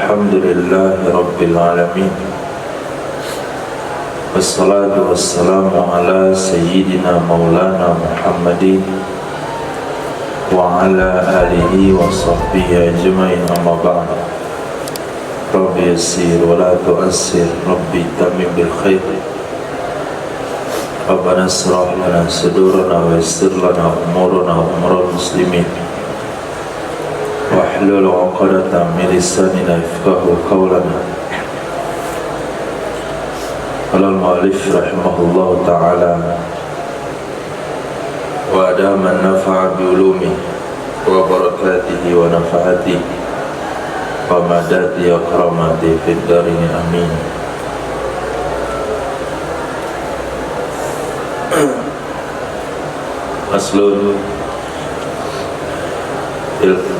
Alhamdulillahi Rabbil Alamin. Wassalatu wassalamu ala Sayyidina Maulana Muhammadin wa ala alihi wa sahbihi ajma'in, amma ba'd. Rabbi yassir wa la tu'assir, Rabbi tamim bil khair. Rabbana israh lana sudurana wa yassir lana umurana wa umurul muslimin. Wahlul 'uqdatam min lisanina yafqahu qawlana. Qala al-mu'allif rahimahullahu ta'ala wa adama an-nafa'a bi ulumi wa barakatihi wa nafa'atihi wa madadi akramati fid darin, amin. Aslun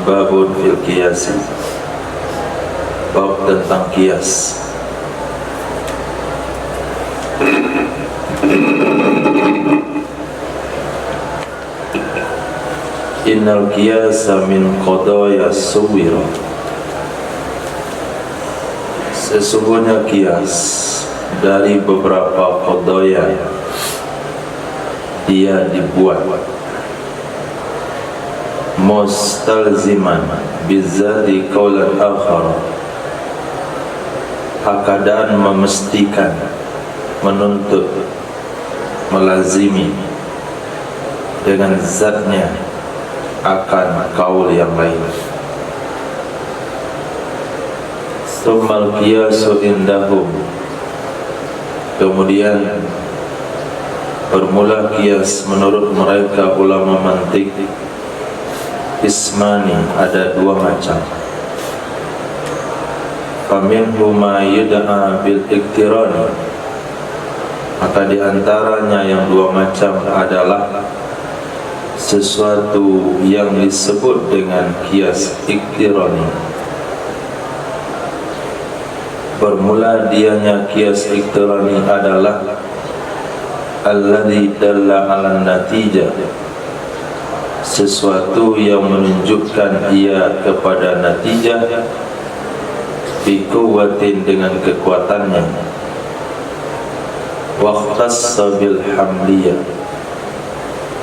babun fil qiyas, bab tentang qiyas. Innal qiyasa min qadaya suwira, sesungguhnya qiyas dari beberapa qadaya dia dibuat mustalziman bizati qaulan akhar, keadaan memestikan, menuntut, melazimi dengan zatnya akan kaul yang lain. Summal qiyasu indahum, kemudian bermula qiyas menurut mereka ulama mantik. Ismani, ada dua macam. Faminhu ma yud'a bil iktirani, maka diantaranya yang dua macam adalah sesuatu yang disebut dengan qiyas iktirani. Bermula dianya qiyas iktirani adalah alladzi dalla 'ala natijah, sesuatu yang menunjukkan ia kepada natijah bi quwwatin, dengan kekuatannya, wa khassa bil hamliyah,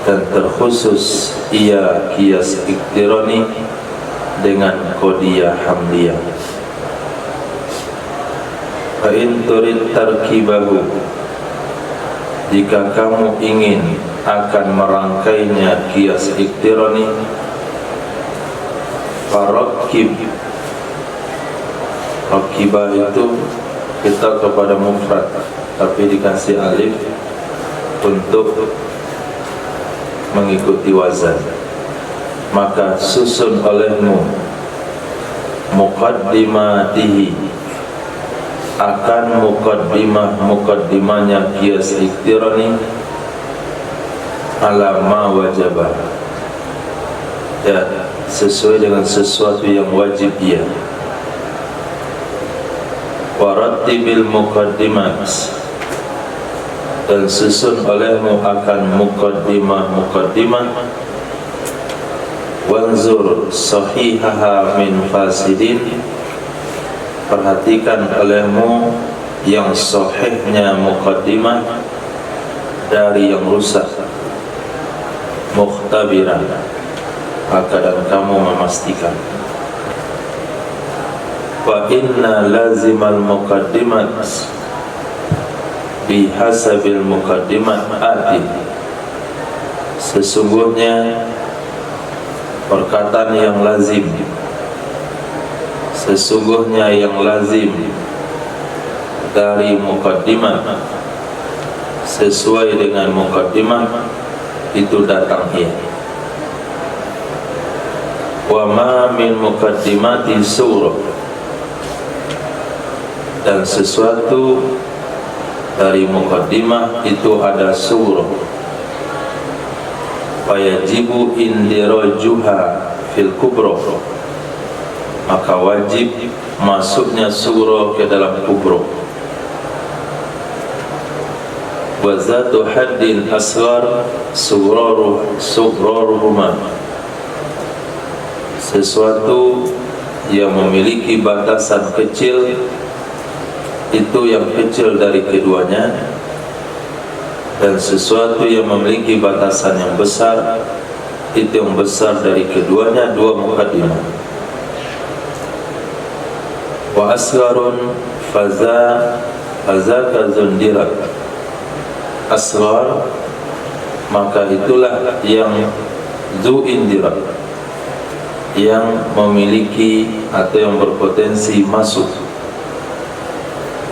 dan terkhusus ia qiyas iktirani dengan qadiyah hamliyah. Fa in turid tarkibahu, jika kamu ingin akan merangkainya qiyas iktirani, farakib, rakibah itu kita kepada mufrad tapi dikasih alif untuk mengikuti wazan, maka susun olehmu muqaddimatihi, akan muqaddimahnya qiyas iktirani ala ma wajibah, ya, sesuai dengan sesuatu yang wajib ia. Warattibil muqaddimat, dan susun olehmu akan muqaddimah. Wanzur sahihaha min fasidin, perhatikan olehmu yang sahihnya muqaddimah dari yang rusak. Mukhtabiran, maka dan kamu memastikan. Wa inna lazimal muqaddimat bihasabil muqaddimat ati, sesungguhnya perkataan yang lazim, sesungguhnya yang lazim dari muqaddimat, sesuai dengan muqaddimah itu datang ia. Wa ma min muqaddimati surah, dan sesuatu dari muqaddimah itu ada surah. Fayajibu indirajuha fil kubra, maka wajib masuknya surah ke dalam kubra. Wa zatu haddin asghar sughraruhuma, sesuatu yang memiliki batasan kecil itu yang kecil dari keduanya, dan sesuatu yang memiliki batasan yang besar itu yang besar dari keduanya. Dua mukaddimah. Wa asgharun fazaka zundirat. Asghar, maka itulah yang zu indirat, yang memiliki atau yang berpotensi masuk.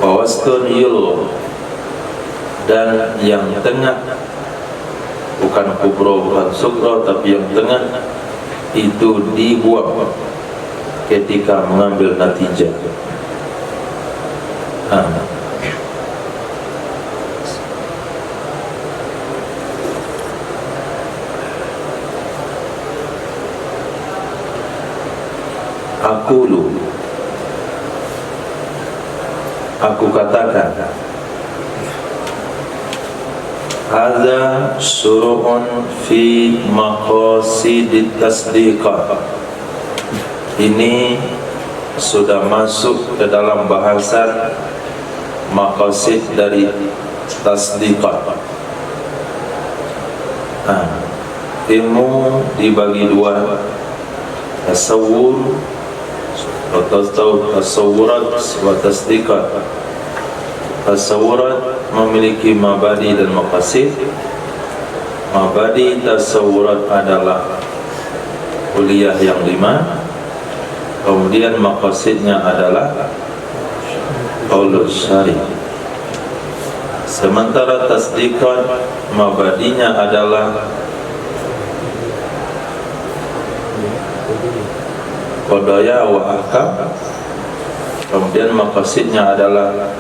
Wa wastun yulgh, dan yang tengah, bukan kubro, bukan sukro, tapi yang tengah itu dibuang ketika mengambil natijah. Aku katakan, hadza syuru'un fi maqasidit tasdiqah. Ini sudah masuk ke dalam bahasan maqasid dari tasdiqah. Ilmu dibagi dua, tasawwur atau tasawurat wa tasdiqat. Tasawurat memiliki mabadi dan maqasid. Mabadi tasawurat adalah kuliah yang 5, kemudian maqasidnya adalah qaulus syari'. Sementara tasdiqat mabadinya adalah qadaya wa ahkam, kemudian maqasidnya adalah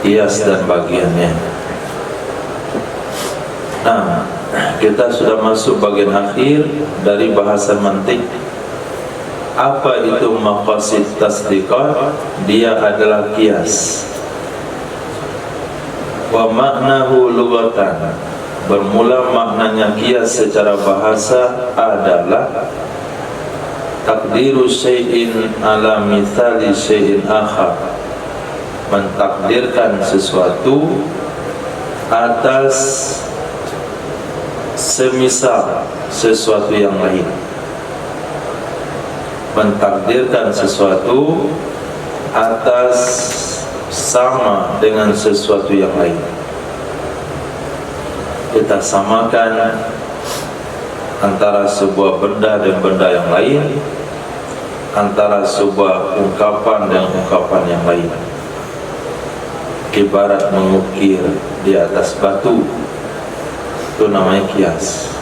qiyas dan bagiannya. Kita sudah masuk bagian akhir dari bahasan mantik. Apa itu maqasid tasdiqah? Dia adalah qiyas. Wa maknahu lughatan, bermula maknanya qiyas secara bahasa adalah takdiru syai'in ala mithali syai'in akhar, mentakdirkan sesuatu atas semisal sesuatu yang lain. Mentakdirkan sesuatu atas sama dengan sesuatu yang lain. Kita samakan antara sebuah benda dan benda yang lain, antara sebuah ungkapan dan ungkapan yang lain. Ibarat mengukir di atas batu, itu namanya qiyas.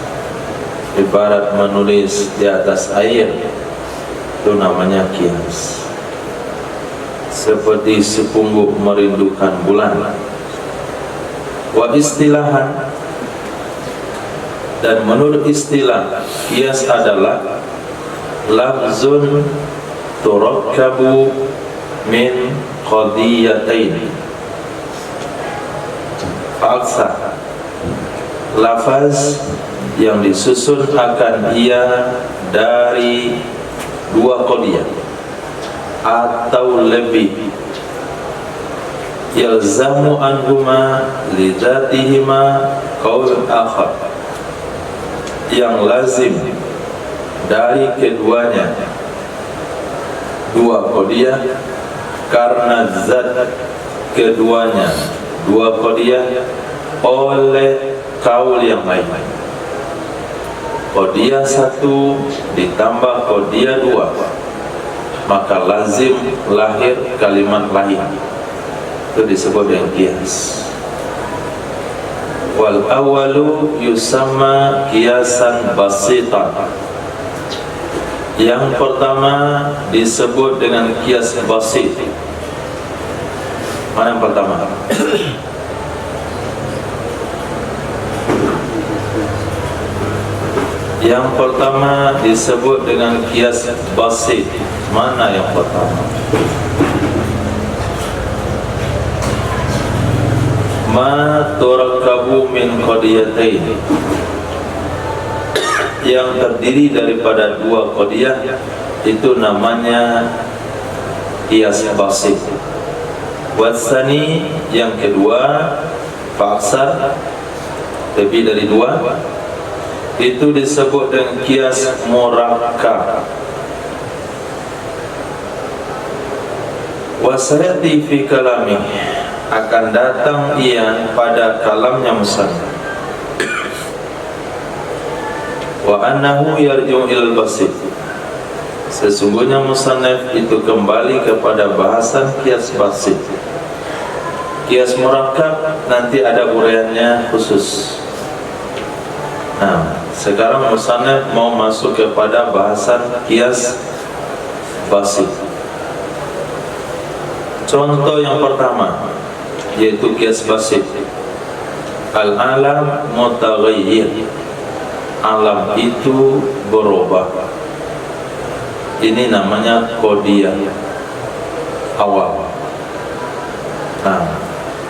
Ibarat menulis di atas air, itu namanya qiyas. Seperti sepungguk merindukan bulan. Wa istilahan, dan menurut istilah, qiyas adalah lafzun turakkabu min qadiyatain fa'aksar. Lafaz yang disusun akan ia dari dua qadiyah atau lebih. Yalzamu anhuma lidzatihima qaul akhar, yang lazim dari keduanya dua qadiyah karena zat keduanya dua qadiyah oleh kaul yang lain. Qadiyah 1 ditambah qadiyah 2, maka lazim lahir kalimat lain. Itu disebut dengan qiyas. Wal awalu yusamma qiyasan basitan. Yang pertama disebut dengan qiyas basit. Mana yang pertama? Yang pertama disebut dengan qiyas basit. Mana yang pertama? Ma turakkabu min qadiyatain, yang terdiri daripada dua qadiyah itu namanya kias basit. Wasani yang kedua faksar, lebih dari dua, itu disebut dengan kias murakkab. Wasayati fi kalami, akan datang ia pada kalamnya musannaf. Wa annahu yarji'u ilal basit, sesungguhnya musannaf itu kembali kepada bahasan kias basit. Kias murakkab nanti ada uraiannya khusus. Nah, sekarang musannaf mau masuk kepada bahasan kias basit. Contoh yang pertama yaitu kias basit. Al-alam mutaghayyir, alam itu berubah. Ini namanya qadiyah awal. Nah,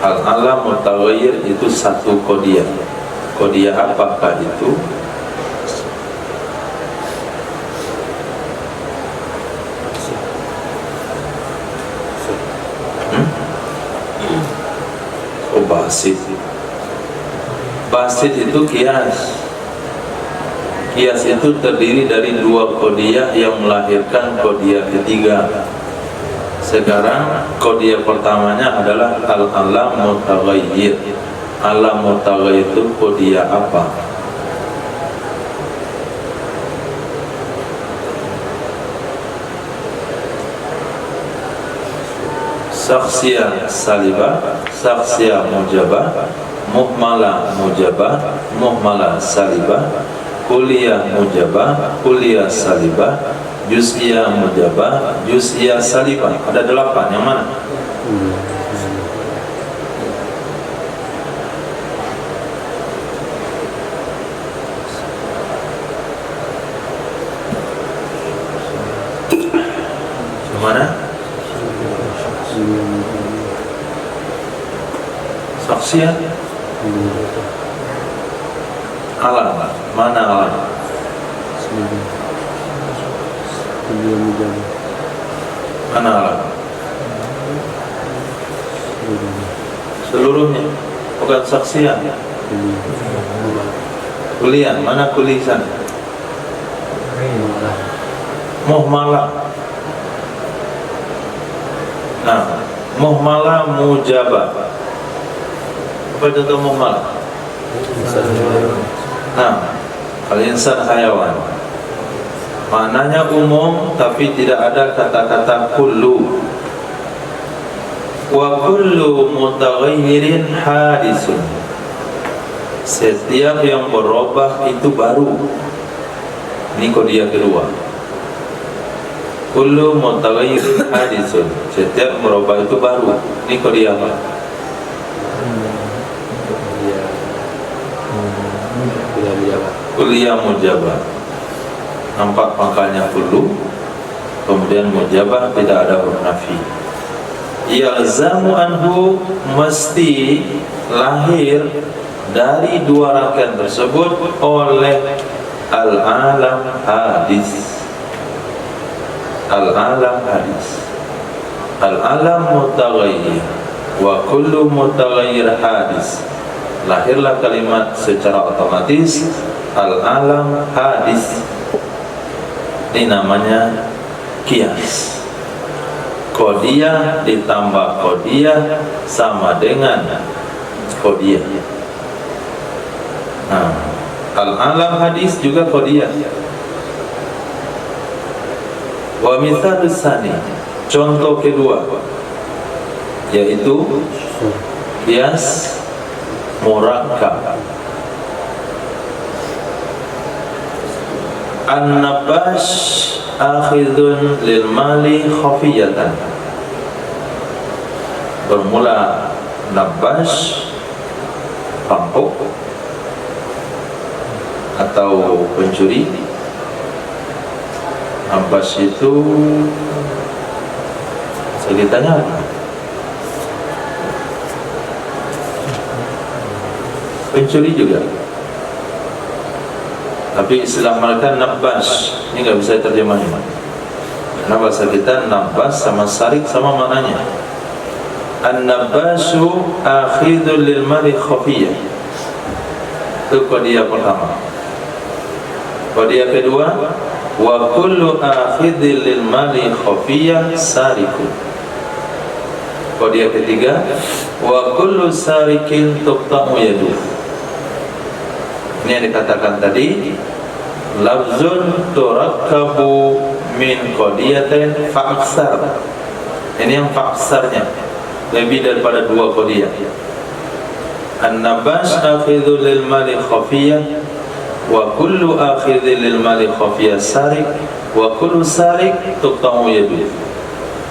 al-alam mutaghayyir itu satu qadiyah. Qadiyah apakah itu? Basit. Basit itu kias. Kias itu terdiri dari dua qadiyah yang melahirkan qadiyah ketiga. Sekarang qadiyah pertamanya adalah al-alam mutaghayyir. Alam mutaghayyir itu qadiyah apa? Saksiyah salibah, saksiyah mujabah, muhmalah mujabah, muhmalah salibah, kulliyah mujabah, kulliyah salibah, juz'iyah mujabah, juz'iyah salibah. Ada 8, yang mana? Mana? Saksiyah alam, mana alam? Mana alam? Seluruhnya, bukan saksiyah. Kuliah, mana kulisan? Muhmalah. Nah, muhmalah mujabah. Apa contoh muhmalah? Nah, al-insan hayawan. Maknanya umum tapi tidak ada kata-kata kullu. Wa kullu mutaghayyirin hadisun. Setiap yang berubah itu baru. Ini qadiyah kedua. Kullu mutaghayyirin hadisun. Setiap berubah itu baru. Ini qadiyah apa? Kulliyah mujabah. Nampak pangkalnya kullu, kemudian mujabah tidak ada huruf nafi. Yalzamu anhu, mesti lahir dari dua rangkaian tersebut oleh al-alam hadis. Al-alam hadis. Al-alam mutaghayyir wa kullu mutaghayyir hadis. Lahirlah kalimat secara otomatis al-alam hadis. Ini namanya kias. Qadiyah ditambah qadiyah sama dengan qadiyah. Nah, al-alam hadis juga qadiyah. Wa mithalus tsani, contoh kedua yaitu kias murakkab. An-nabash akhidun lil mali khafiyatan. Bermula nabash, perampok atau pencuri. Nabash itu sekitarnya apa? Pencuri juga, tapi istilah mereka nabash ini nggak bisa terjemahin. Nah, bahasa kita nabas sama sarik sama maknanya. An-nabasu akhidul lil mali khafiyah. Itu qadiyah pertama. Qadiyah kedua, wa kullu akhidil lil mali khafiyah sariku. Qadiyah ketiga, wa kullu sarikin tuqta'u yadu. Ini yang dikatakan tadi, lafzun turakkabu min qadiyatin fa'aksar. Ini yang fa'aksarnya, lebih daripada 2 qadiyah. An-nabas akhidhu lil mali khafiyah, wa kullu akhidhi lil mali khafiyah sarik, wa kullu sarik tuqta'u yadu.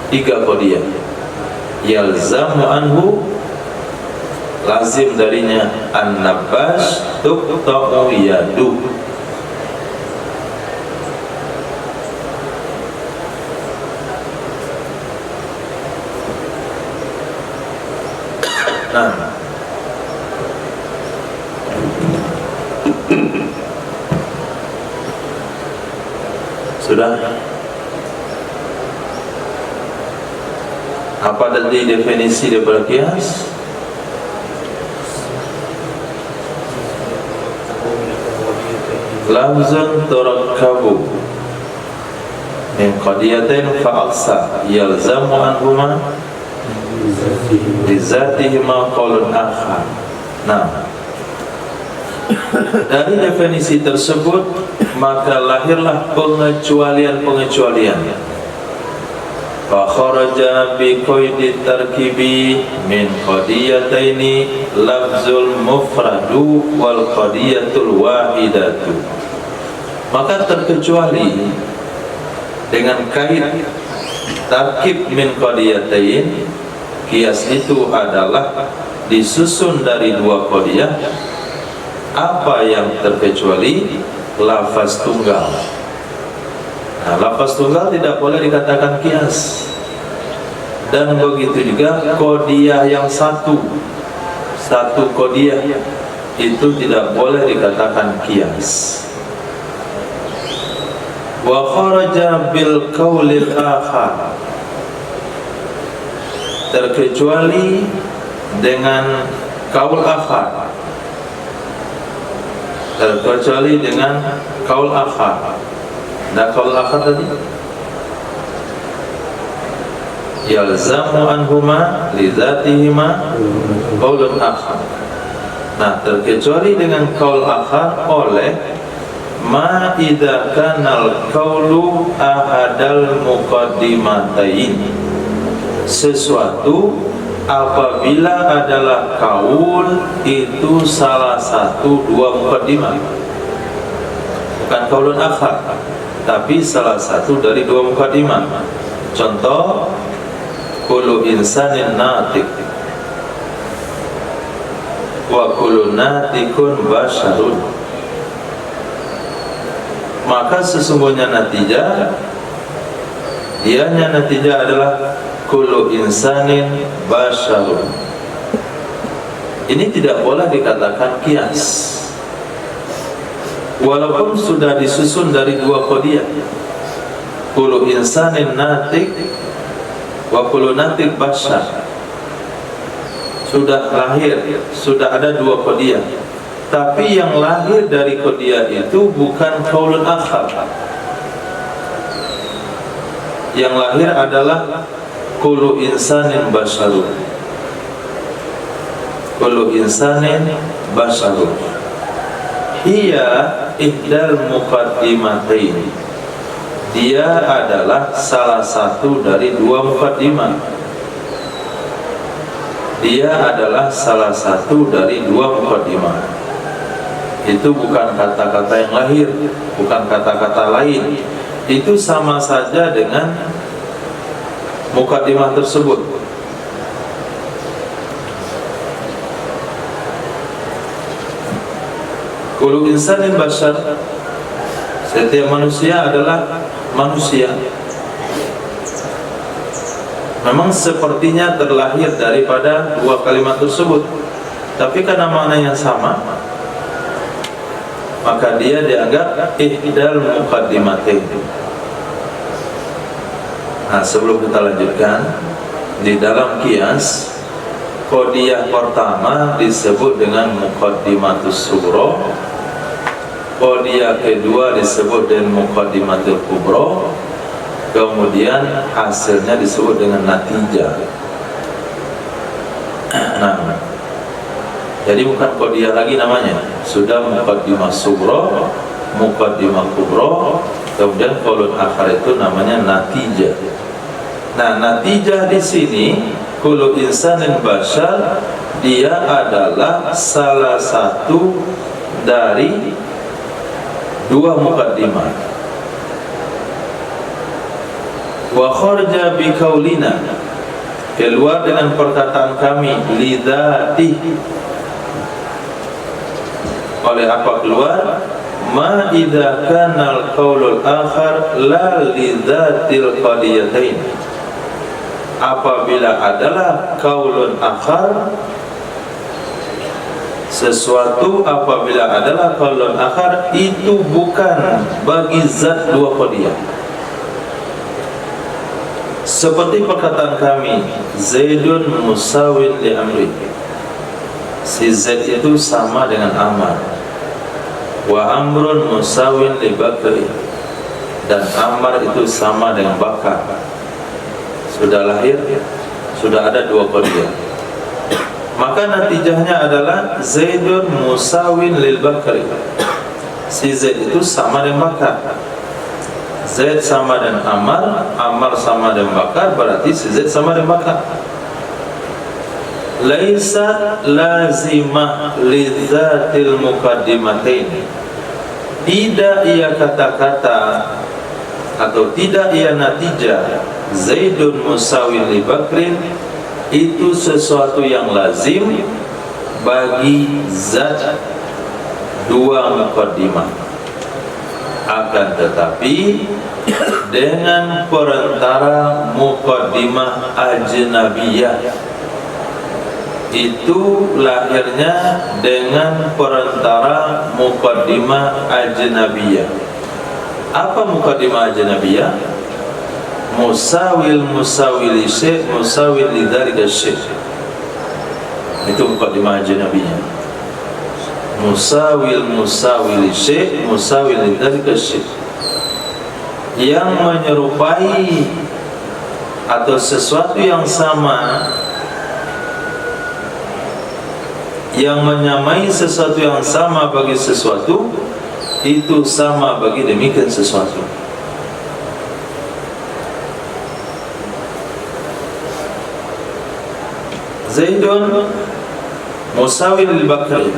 3 qadiyah. Yalzamu anhu, lazim darinya, an-nabas tuqta'u yadu. Nah, sudah. Apa tadi definisi daripada qiyas? Lafzun turakkabu min qadiyatin fa'aksa yalzamu anhuma bizatihima qaulun akhar. Nah, dari definisi tersebut maka lahirlah pengecualian-pengecualian. Fa kharaja bi qaidi tarkibi min qadiyataini lafzul mufradu wal qadiyatul wahidatu. Maka terkecuali dengan kait tarkib min qadiyatain. Qiyas itu adalah disusun dari 2 qadiyah. Apa yang terkecuali? Lafaz tunggal. Nah, lafaz tunggal tidak boleh dikatakan qiyas. Dan begitu juga qadiyah yang satu qadiyah itu tidak boleh dikatakan qiyas. Wa kharaja bil qaulil akhar, terkecuali dengan kaul akhar. Terkecuali dengan kaul akhar. Nah, kaul akhar tadi yalzamu anhuma lidzatihima qaulun akhar. Nah, terkecuali dengan kaul akhar oleh ma idza kanal qaulu ahadal muqaddimatain, sesuatu apabila adalah kaul itu salah satu 2 muqaddimah, bukan kaulun akhar, tapi salah satu dari 2 muqaddimah. Contoh, kullu insanin natiq wa kullu natiqun basyarun. Maka sesungguhnya natijah, ianya natijah adalah kullu insanin basyarun. Ini tidak boleh dikatakan qiyas, walaupun sudah disusun dari 2 qadiyah. Kullu insanin natiq wa kullu natiq basyar, sudah lahir, sudah ada 2 qadiyah. Tapi yang lahir dari qadiyah itu bukan qaulun akhar. Yang lahir adalah kullu insanin basyarun. Kullu insanin basyarun hiya ihdal muqaddimatain. Dia adalah salah satu dari 2 muqaddimah. Dia adalah salah satu dari 2 muqaddimah. Itu bukan kata-kata yang lahir, bukan kata-kata lain. Itu sama saja dengan muqaddimah tersebut. Kullu insanin basyar, setiap manusia adalah manusia. Memang sepertinya terlahir daripada 2 kalimat tersebut, tapi karena maknanya sama, maka dia dianggap ihdal muqaddimatain. Nah, sebelum kita lanjutkan, di dalam qiyas qadiyah pertama disebut dengan muqaddimatus sughra, qadiyah kedua disebut dengan muqaddimatul kubra, kemudian hasilnya disebut dengan natijah. Nah, jadi bukan qadiyah lagi namanya, sudah muqaddimah sughra, muqaddimah kubra, kemudian qaulun akhar itu namanya natijah. Nah, natijah di sini kullu insanin bashar, dia adalah salah satu dari dua muqaddimah. Wa kharja bi qaulina, keluar dengan perkataan kami, lidzati, oleh apa keluar? Ma idza kana al-qaulul akhar la lidzatil qadiyatain, apabila adalah qaulun akhar, sesuatu apabila adalah qaulun akhar itu bukan bagi zat dua qadiyah. Seperti perkataan kami, Zaidun musawin li amri, si Zaid itu sama dengan Amr. Wa Amrun musawin li Bakri, dan Amr itu sama dengan Bakar. Sudah lahir, sudah ada dua qadiyah. Maka natijahnya adalah Zaidun musawin lil Bakri, si Zaid itu sama dengan Bakar. Zaid sama dengan Amr, Amr sama dengan Bakar, berarti si Zaid sama dengan Bakar. Laisa lazimah lidzatil muqaddimatain, tidak ia kata-kata atau tidak ia natijah Zaidun musawin li Bakrin itu sesuatu yang lazim bagi zat dua muqaddimah. Akan tetapi dengan perantara muqaddimah ajnabiyah, itu lahirnya dengan perantara muqaddimah ajnabiyah. Apa muqaddimah ajnabiyah? Musawil musawil syekh musawil lidzalika syekh, itu muqaddimah ajnabiyah. Musawil musawil syekh musawil lidzalika syekh, yang menyerupai atau sesuatu yang sama, yang menyamai sesuatu yang sama bagi sesuatu, itu sama bagi demikian sesuatu. Zaidun musawil lil Bakri,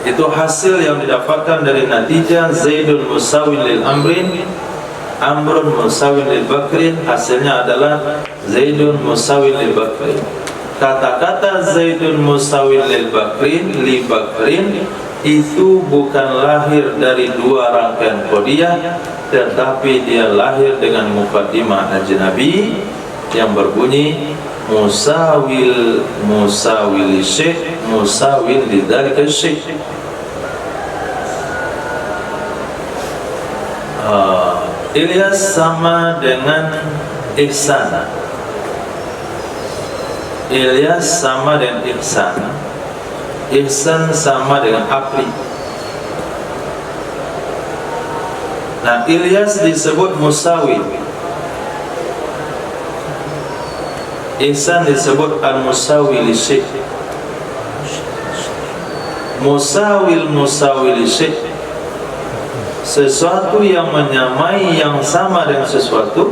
itu hasil yang didapatkan dari natijah Zaidun musawil lil Amrin, Amrun musawil lil Bakrin, hasilnya adalah Zaidun musawil lil Bakrin. Kata-kata Zaidun musawil lil Bakrin, li Bakrin, itu bukan lahir dari dua rangkaian qadiyah, tetapi dia lahir dengan muqaddimah ajnabi yang berbunyi musawil musawil syekh musawil lidzalika syekh. Ilyas sama dengan Ihsan, Ilyas sama dengan Ihsan, Ihsan sama dengan Apri. Nah, Ilyas disebut musawi, Ihsan disebut al-musawi li syekh. Musawil musawi li syekh, sesuatu yang menyamai yang sama dengan sesuatu.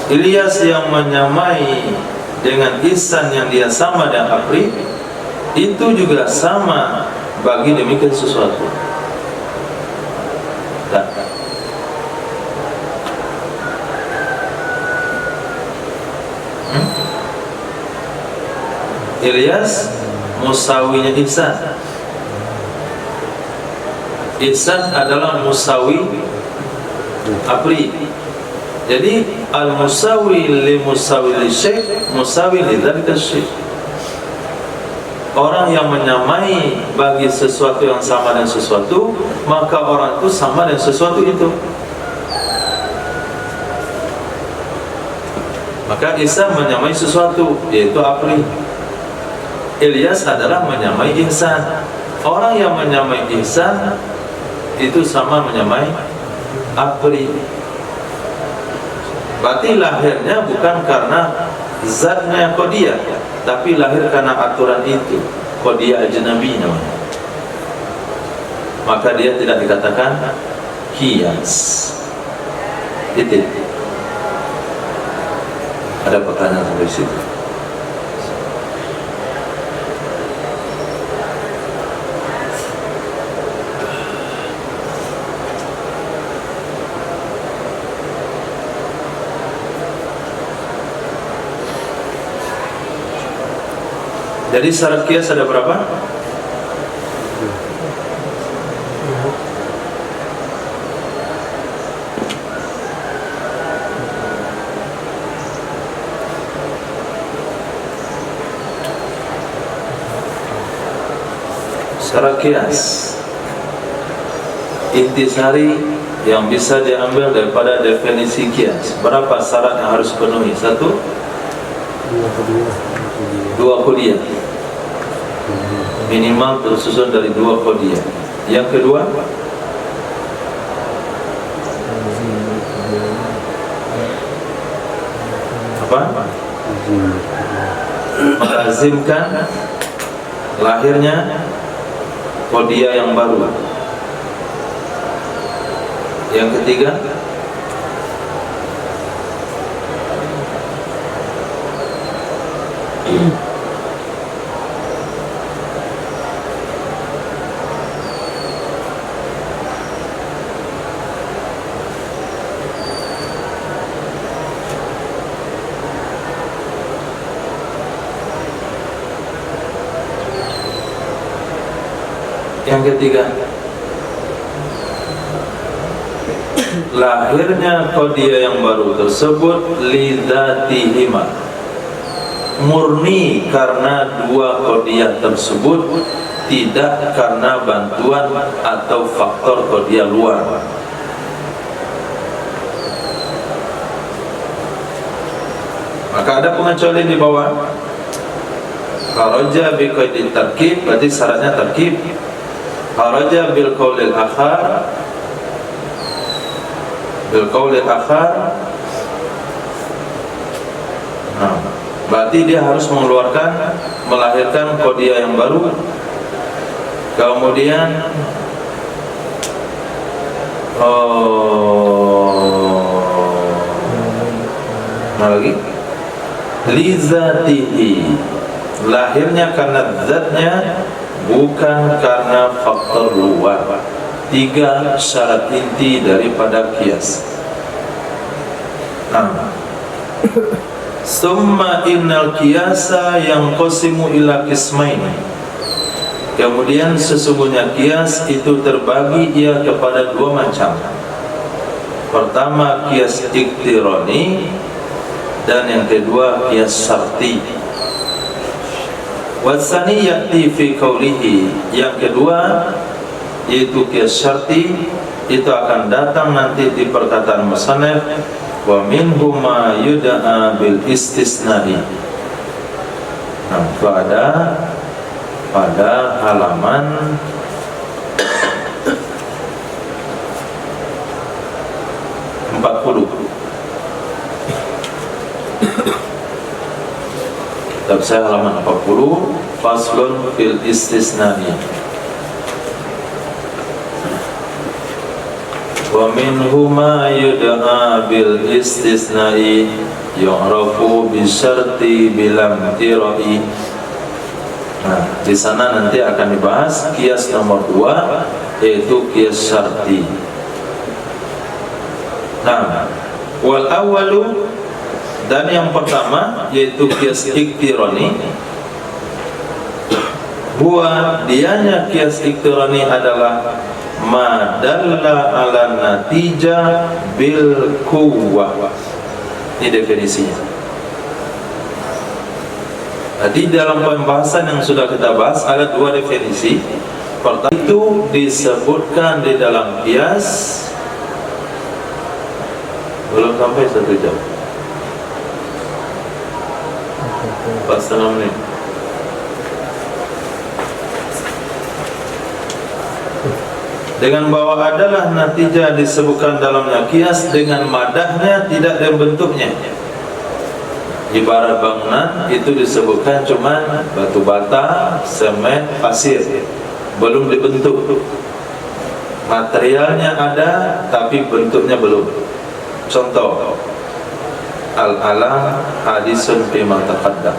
Ilyas yang menyamai dengan Ihsan yang dia sama dengan Apri, itu juga sama bagi demikian sesuatu. Nah, Ilyas musawinya Ihsan, Ihsan adalah musawi Apri. Jadi al-musawi li musawi li syekh musawi li dzalika syekh, orang yang menyamai bagi sesuatu yang sama dengan sesuatu, maka orang itu sama dengan sesuatu itu. Maka Isa menyamai sesuatu, yaitu Apri. Ilyas adalah menyamai Ihsan. Orang yang menyamai Ihsan itu sama menyamai Apri. Berarti lahirnya bukan karena zatnya Qadiyah, tapi lahir karena aturan itu. Qadiyah ajnabi namanya. Maka dia tidak dikatakan qiyas. Itu. Ada pertanyaan sampai situ? Jadi syarat qiyas ada berapa? Syarat qiyas intisari yang bisa diambil daripada definisi qiyas. Berapa syarat yang harus penuhi? Satu, dua qadiyah, minimal tersusun dari dua qadiyah. Yang kedua, apa? Melazimkan lahirnya qadiyah yang baru. Yang ketiga, lahirnya qadiyah yang baru tersebut lidzatihima, murni karena dua qadiyah tersebut, tidak karena bantuan atau faktor qadiyah luar. Maka ada pengecualian di bawah. Kharaja bi qaidit tarkib, berarti syaratnya tarkib. Kharaja bil qaulil akhar, bil qaulil akhar. Nah, berarti dia harus mengeluarkan, melahirkan qadiyah yang baru. Kemudian lagi lizatihi, lahirnya karena zatnya, bukan karena faktor luar. Tiga syarat inti daripada qiyas. Summa innal qiyasa yanqasimu ila qismaini. Kemudian sesungguhnya qiyas itu terbagi ia kepada dua macam. Pertama qiyas iktirani, dan yang kedua qiyas syarti. Wasani ya'ti fi qawlihi, yang kedua yaitu qiyas syarti, itu akan datang nanti di perkataan musannaf, wa minhum ma yud'a bil istisna'i. Nah, pada halaman 40. Kitab saya halaman 40, faslun fil istisna'i. Wa minhum ma yud'a bil istisna'i yu'rafu bi syarti bilam tira'i. Nah, di sana nanti akan dibahas qiyas nomor 2, yaitu qiyas syarti. Nah, wal awwalu, dan yang pertama yaitu qiyas iktirani. Huwa, dianya qiyas iktirani adalah ma dalla ala natijah bil quwwah. Ini definisinya. Tadi dalam pembahasan yang sudah kita bahas ada dua definisi. Pertama itu disebutkan di dalam qiyas, belum sampai 1 jam. 4,5 menit. Dengan bahwa adalah natijah disebutkan dalamnya kias dengan madahnya tidak dengan bentuknya. Ibarat bangunan itu disebutkan cuma batu bata, semen, pasir, belum dibentuk. Materialnya ada tapi bentuknya belum. Contoh, al-alam hadisun bima taqaddam.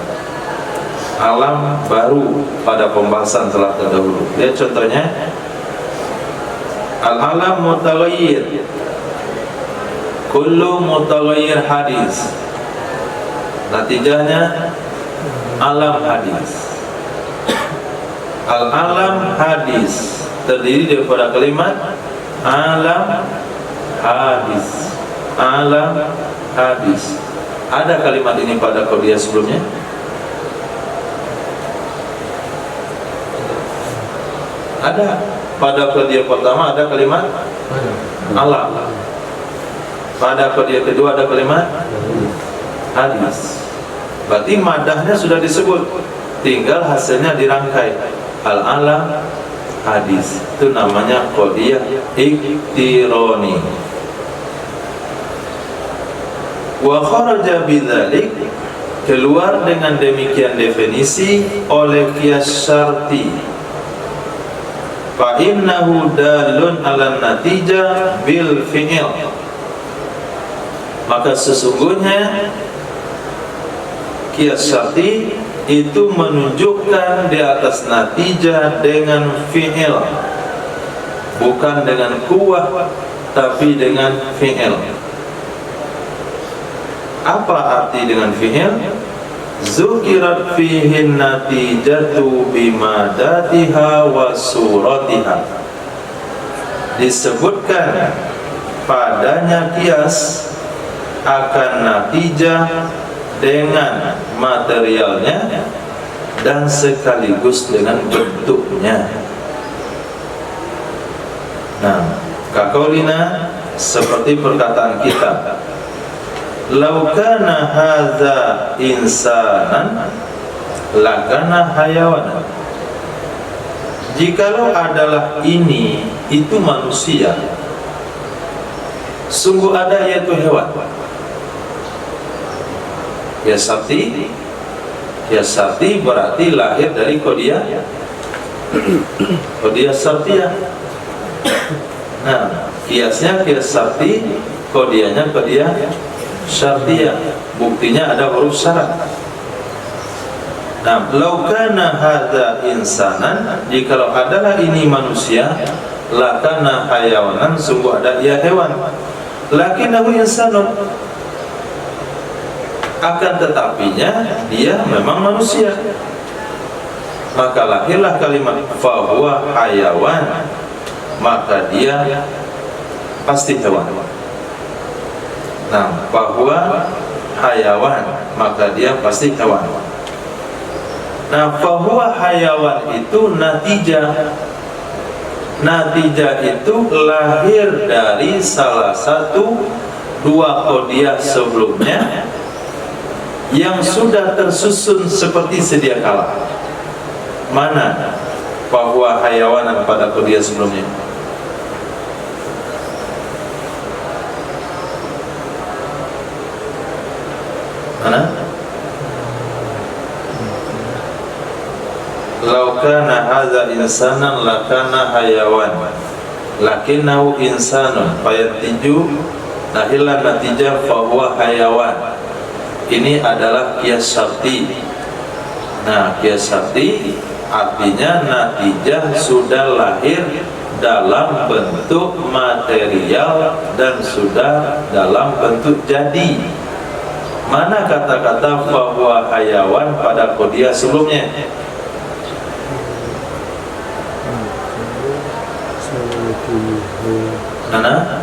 Alam baru pada pembahasan telah terdahulu. Lihat contohnya, al-alam mutaghayyir, kullu mutaghayyir hadis. Natijahnya alam hadis. Al-alam hadis terdiri daripada kalimat alam hadis. Alam hadis. Ada kalimat ini pada qadiyah sebelumnya? Ada. Pada qadiyah pertama ada kalimat alam. Pada qadiyah kedua ada kalimat hadis. Berarti madahnya sudah disebut, tinggal hasilnya dirangkai. Al-alam hadis, itu namanya qadiyah iktironi. Wa kharaja bidzalik, keluar dengan demikian definisi oleh qiyas syarti. Fa innahu dalun 'ala natijah bil fi'il. Maka sesungguhnya qiyas syarti itu menunjukkan di atas natijah dengan fi'il, bukan dengan kuwah tapi dengan fi'il. Apa arti dengan fi'il? Zukirat fihin natijatu bimadatiha wa suratiha. Disebutkan padanya qiyas akan natijah dengan materialnya dan sekaligus dengan bentuknya. Nah, kaqaulina, seperti perkataan kita, lau kana hadza insanan lakana hayawanan. Jikalau adalah ini itu manusia, sungguh ada yaitu hewan. Qiyas syarti berarti lahir dari qadiyah syartiyah. Nah, qiyasnya qiyas syarti, qadiyahnya qadiyah syartiyah. Buktinya ada huruf syarat. Nah, lau kana hadza insanan, jikalau adalah ini manusia, lakana hayawanan, sungguh ada ia hewan. Lakinnahu insanun, akan tetapinya dia memang manusia. Maka lahirlah kalimat fahuwa hayawan, maka dia pasti hewan. Nah, fahuwa hayawan, maka dia pasti hewan. Nah, fahuwa hayawan itu natijah. Natijah itu lahir dari salah satu dua qadiyah sebelumnya yang sudah tersusun seperti sedia kala. Mana bahwa hayawanan pada qadiyah sebelumnya? Mana? Lau kana hadza insanan lakana hayawan, lakinnahu insanun fayantiju, nahilan natijah fahuwa hayawan. Ini adalah qiyas syarti. Nah, qiyas syarti artinya natijah sudah lahir dalam bentuk material dan sudah dalam bentuk jadi. Mana kata-kata fahuwa hayawan pada qadiyah sebelumnya? Mana?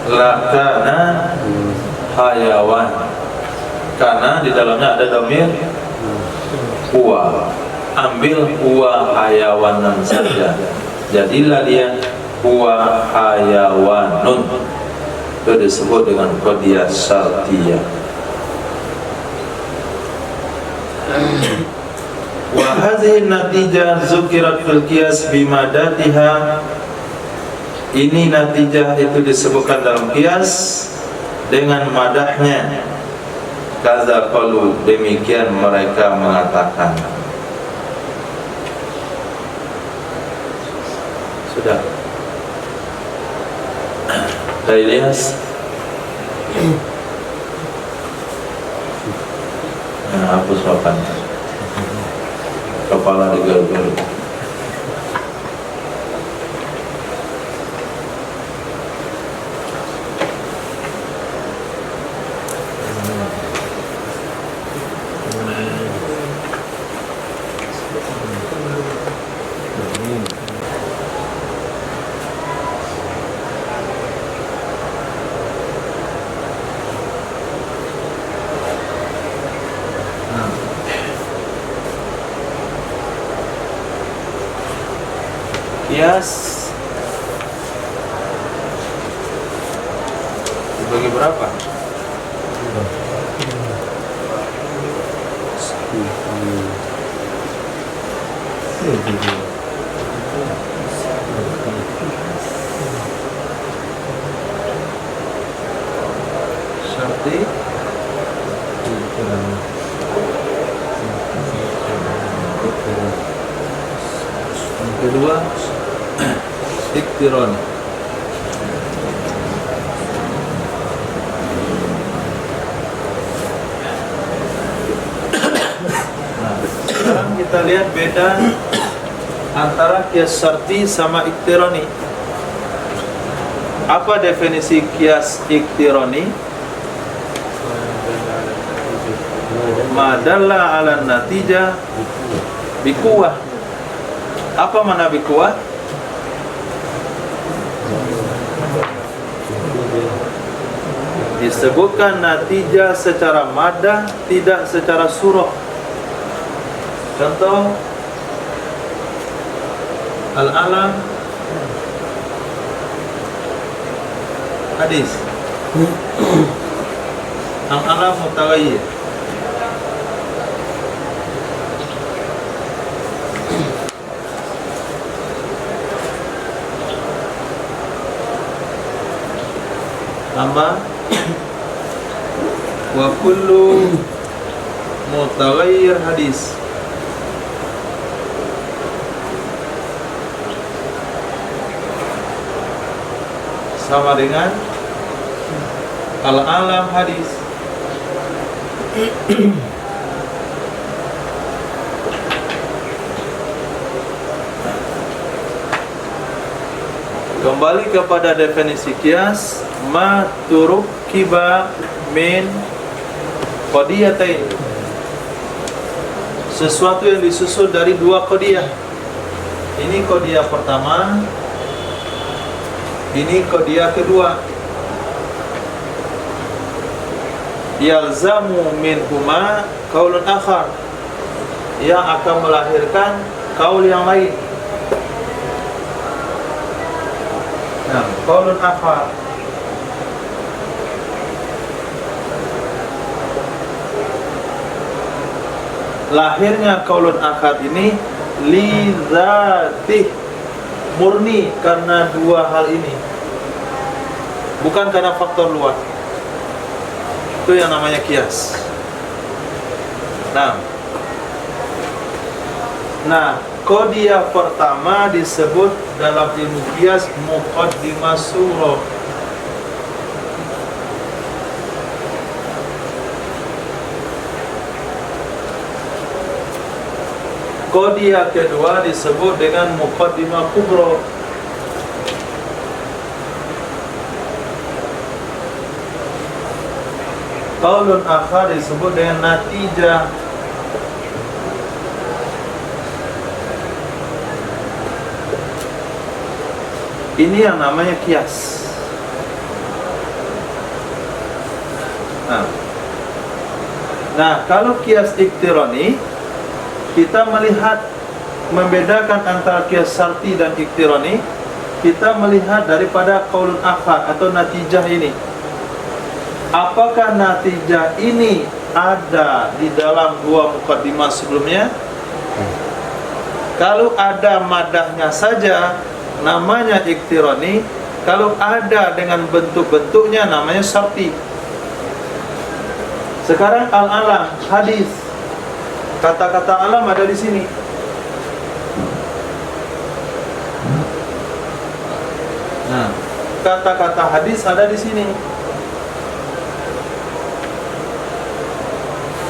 Lakana hayawan, karena di dalamnya ada dhamir huwa. Ambil huwa hayawanan saja, jadilah dia huwa hayawanun. itu disebut dengan qadiyah syartiyah. Wa hadhihi natijah zukirat fil qiyas bimadatiha. Ini natijah itu disebutkan dalam qiyas dengan madahnya. Kaza qalu, demikian mereka mengatakan. Sudah. Dari Ilyas. Nah, hapus papan. Kepala digaruk-garuk. Qiyas dibagi berapa? Syarti kedua iktiron. Nah, sekarang kita lihat beda antara qiyas syarti sama iktironi. Apa definisi qiyas iktironi? Madalla ala natijah bikuwah. Apa mana bikuwah? Disebutkan natijah secara madah, tidak secara surah. Contoh al-alam hadis, al-alam mutaghayyir. Nama wa kullu mutaghayyir hadis. Sama dengan al-alam hadis. Kembali kepada definisi qiyas, ma turukiba min qadiyatain, sesuatu yang disusun dari dua qadiyah. Ini qadiyah pertama, ini qadiyah kedua. Yalzamu minhuma qaulun akhar, yang akan melahirkan qaul yang lain. Nah, qaulun akhar, lahirnya qaulun akhar ini li dzatih, murni karena dua hal ini, bukan karena faktor luar. Itu yang namanya qiyas. Nah, qadiyah pertama disebut dalam ilmu qiyas muqaddimah surah. Qadiyah kedua disebut dengan muqaddimah kubra. Qaulun akhar disebut dengan natijah. Ini yang namanya qiyas. Nah, kalau qiyas iktironi, kita melihat membedakan antara qiyas syarti dan iktironi, kita melihat daripada qaulun akhar atau natijah ini. apakah natijah ini ada di dalam dua mukaddimah sebelumnya? Kalau ada madahnya saja namanya iktirani, kalau ada dengan bentuk-bentuknya namanya syarti. Sekarang al-alam, hadis. Kata-kata alam ada di sini. Nah, kata-kata hadis ada di sini.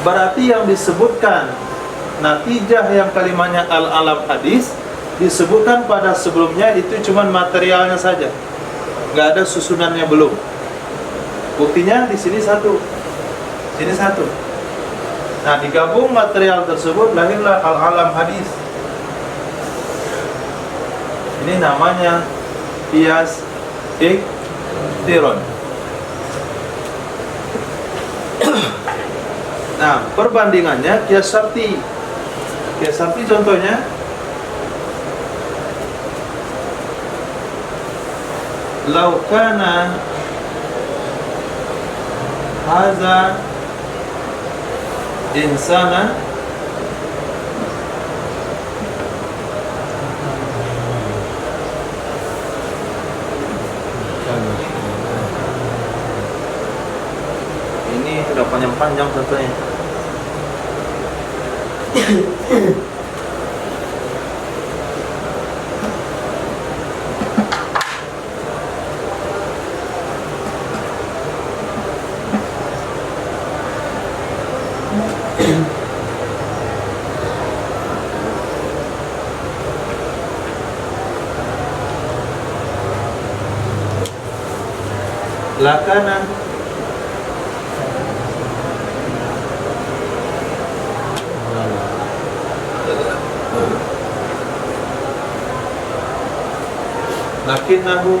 Berarti yang disebutkan natijah yang kalimatnya al-alam hadis disebutkan pada sebelumnya itu cuman materialnya saja, nggak ada susunannya belum. Buktinya di sini satu, sini satu. Nah, digabung material tersebut lahirlah al-alam hadis. Ini namanya qiyas iktiron. Nah, perbandingannya qiyas syarti. Qiyas syarti contohnya law kana hadza insana ini sudah panjang-panjang contohnya. Lakana lakinnahu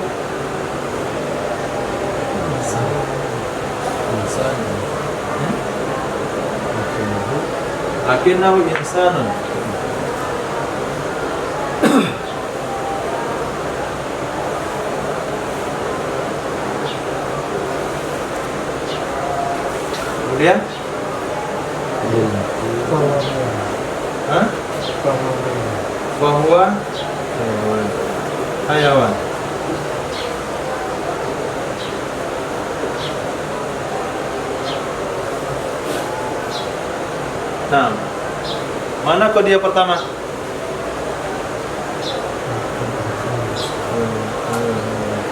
lakinnahu insanun. Kemudian bahwa hayawan. Nah, mana qadiyah pertama?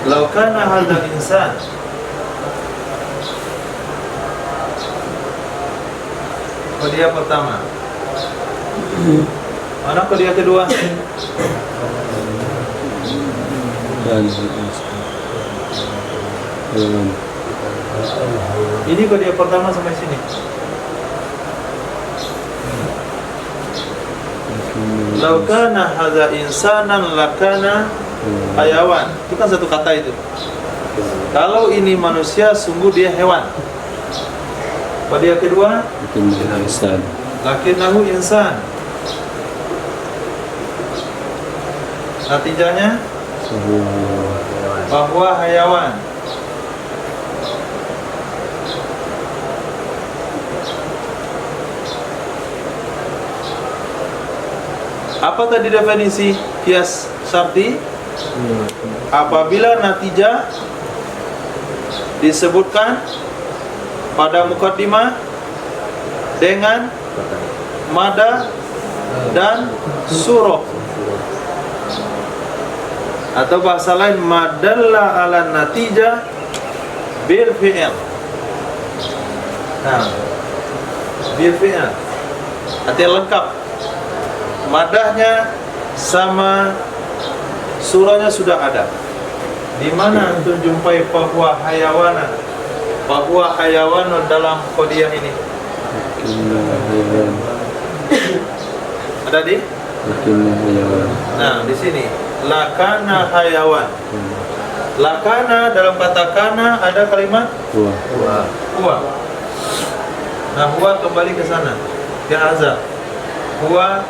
Lau kana hadzal insan. Qadiyah pertama. Mana qadiyah kedua? Ini qadiyah pertama sampai sini. Lau kana hadza insanan lakana hayawan. Itu kan satu kata itu. Kalau ini manusia, sungguh dia hewan. Qadiyah kedua, lakinnahu insan. Natijahnya bahwa hayawan. Apa tadi definisi qiyas syarti? Apabila natijah disebutkan pada mukaddimah dengan mada dan surah, atau bahasa lain madalla ala natijah bil fi'il. Nah, bil fi'il artinya lengkap, madahnya sama surahnya sudah ada. Di mana antum jumpai bahwa hayawana, bahwa hayawan dalam qadiyah ini? Ada di? Nah, di sini lakana hayawan. Lakana dalam kata kana ada kalimat huwa. Nah, huwa kembali ke sana, ke azab. Huwa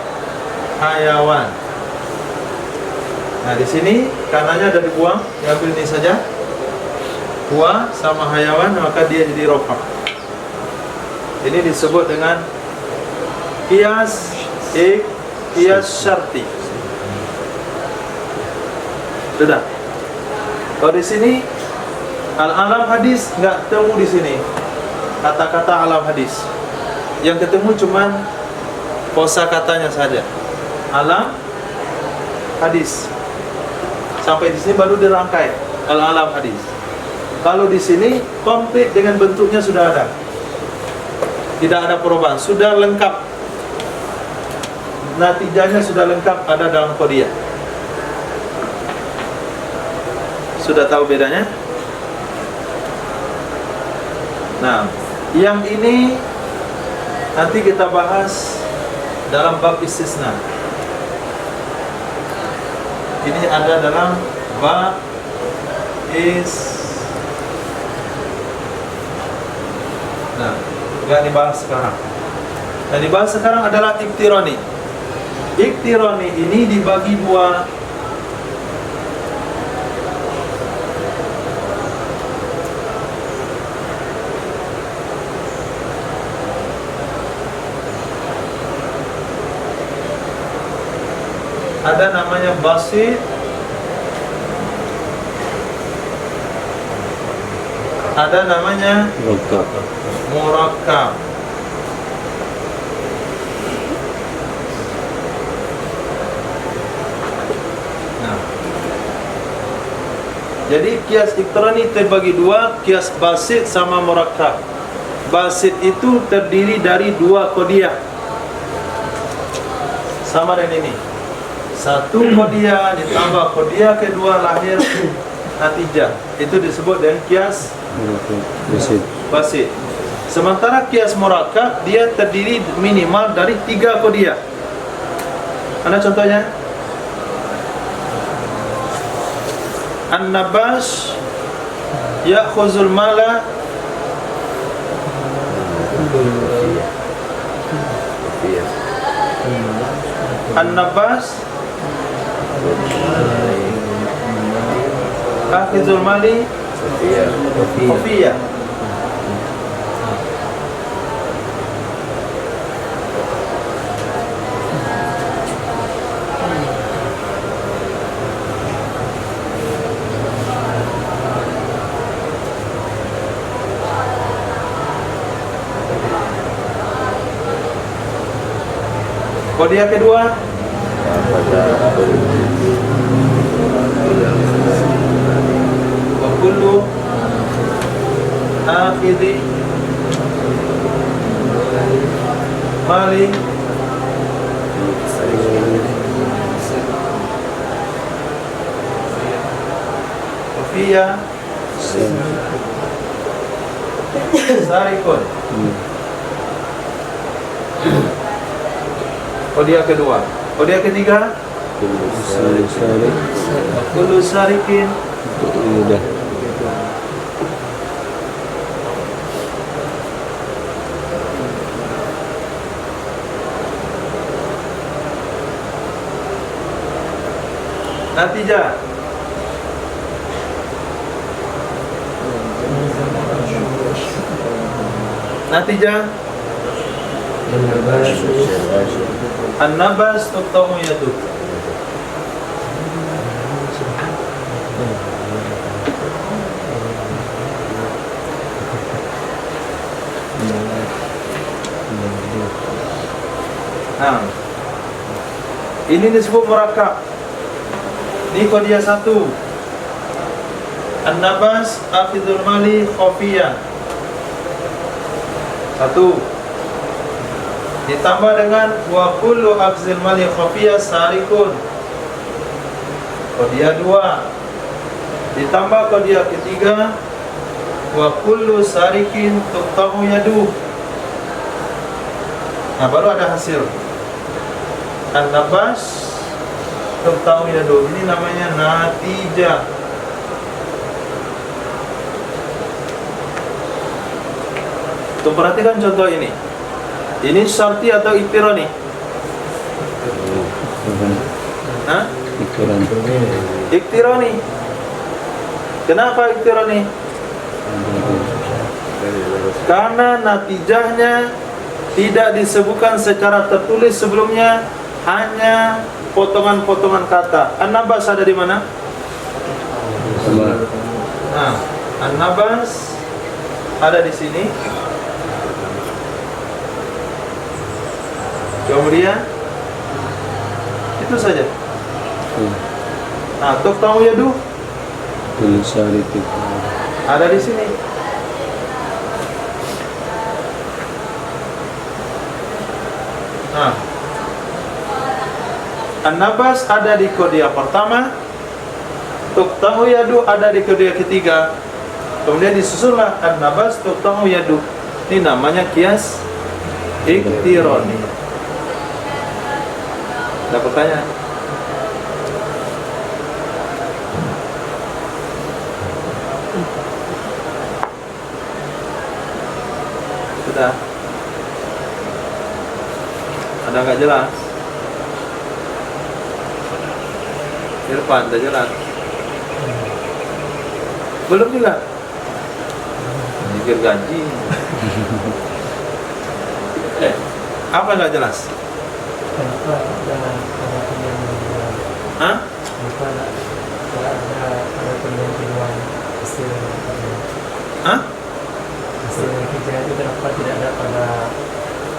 hayawan. Nah, di sini kananya ada dibuang, diambil ini saja. huwa sama hayawan, maka dia jadi rofa. Ini disebut dengan qiyas syarti. Sudah. Kalau di sini al-alam hadis nggak ketemu di sini kata-kata alam hadis. Yang ketemu cuman kosakatanya saja. Alam hadis. Sampai di sini baru dirangkai al-alam hadis. Kalau di sini komplit dengan bentuknya sudah ada. Tidak ada perubahan, sudah lengkap. Natijanya sudah lengkap ada dalam qadiyah. Sudah tahu bedanya? Nah, yang ini nanti kita bahas dalam bab istisna. Ini ada dalam bab Nah, nggak dibahas sekarang. Yang dibahas sekarang adalah iktirani. Iktirani ini dibagi dua. Ada namanya basit, ada namanya murakkab. Nah, jadi kias iktirani terbagi dua, kias basit sama murakkab. Basit itu terdiri dari dua qadiyah, sama dengan ini. Satu qadiyah ditambah qadiyah kedua lahir natijah. Itu disebut dengan kias basit. Sementara kias murakkab dia terdiri minimal dari 3 qadiyah. Mana contohnya? An-nabash ya'khuzul mala An-nabash akhizul mali khafiyah. Qadiyah kedua wa kullu akhidhi mali khafiyah sarikun. Qadiyah kedua. Qadiyah ketiga kullu sarikin natijah. Natijah An-nabas tuqta'u yadu. Nah, ini disebut murakkab. Ini qadiyah 1. An-nabas akhidul mali khafiyah. 1. Ditambah dengan wa kullu akhzil mali khafiyah sarikun. Qadiyah 2. Ditambah qadiyah ketiga wa kullu sarikin tuqta'u yadu. Nah, baru ada hasil. An-nabas tuqta'u yadu. Ini namanya natijah. Tuh, perhatikan contoh ini. Ini syarti atau iktirani? Hah? Iktirani. Iktirani. Kenapa iktirani? Karena natijahnya tidak disebutkan secara tertulis sebelumnya, hanya potongan-potongan kata. An-nabas ada di mana? Nah, an-nabas ada di sini. Kemudian itu saja. Nah, tuqta'u yadu ada di sini. Nah, an-nabas ada di qadiyah pertama, tuqta'u yadu ada di qadiyah ketiga. Kemudian disusullah an-nabas, tuqta'u yadu. Ini namanya qiyas iktirani. Ada pertanyaan? Sudah? Ada nggak jelas? Irfan, udah jelas? Belum juga? Mikir gaji. Apa nggak jelas? Kenapa jangan ada pilihan kedua? Hah? Kenapa ada pilihan kedua hasil? Hah? Hasil kerja itu kenapa tidak ada pada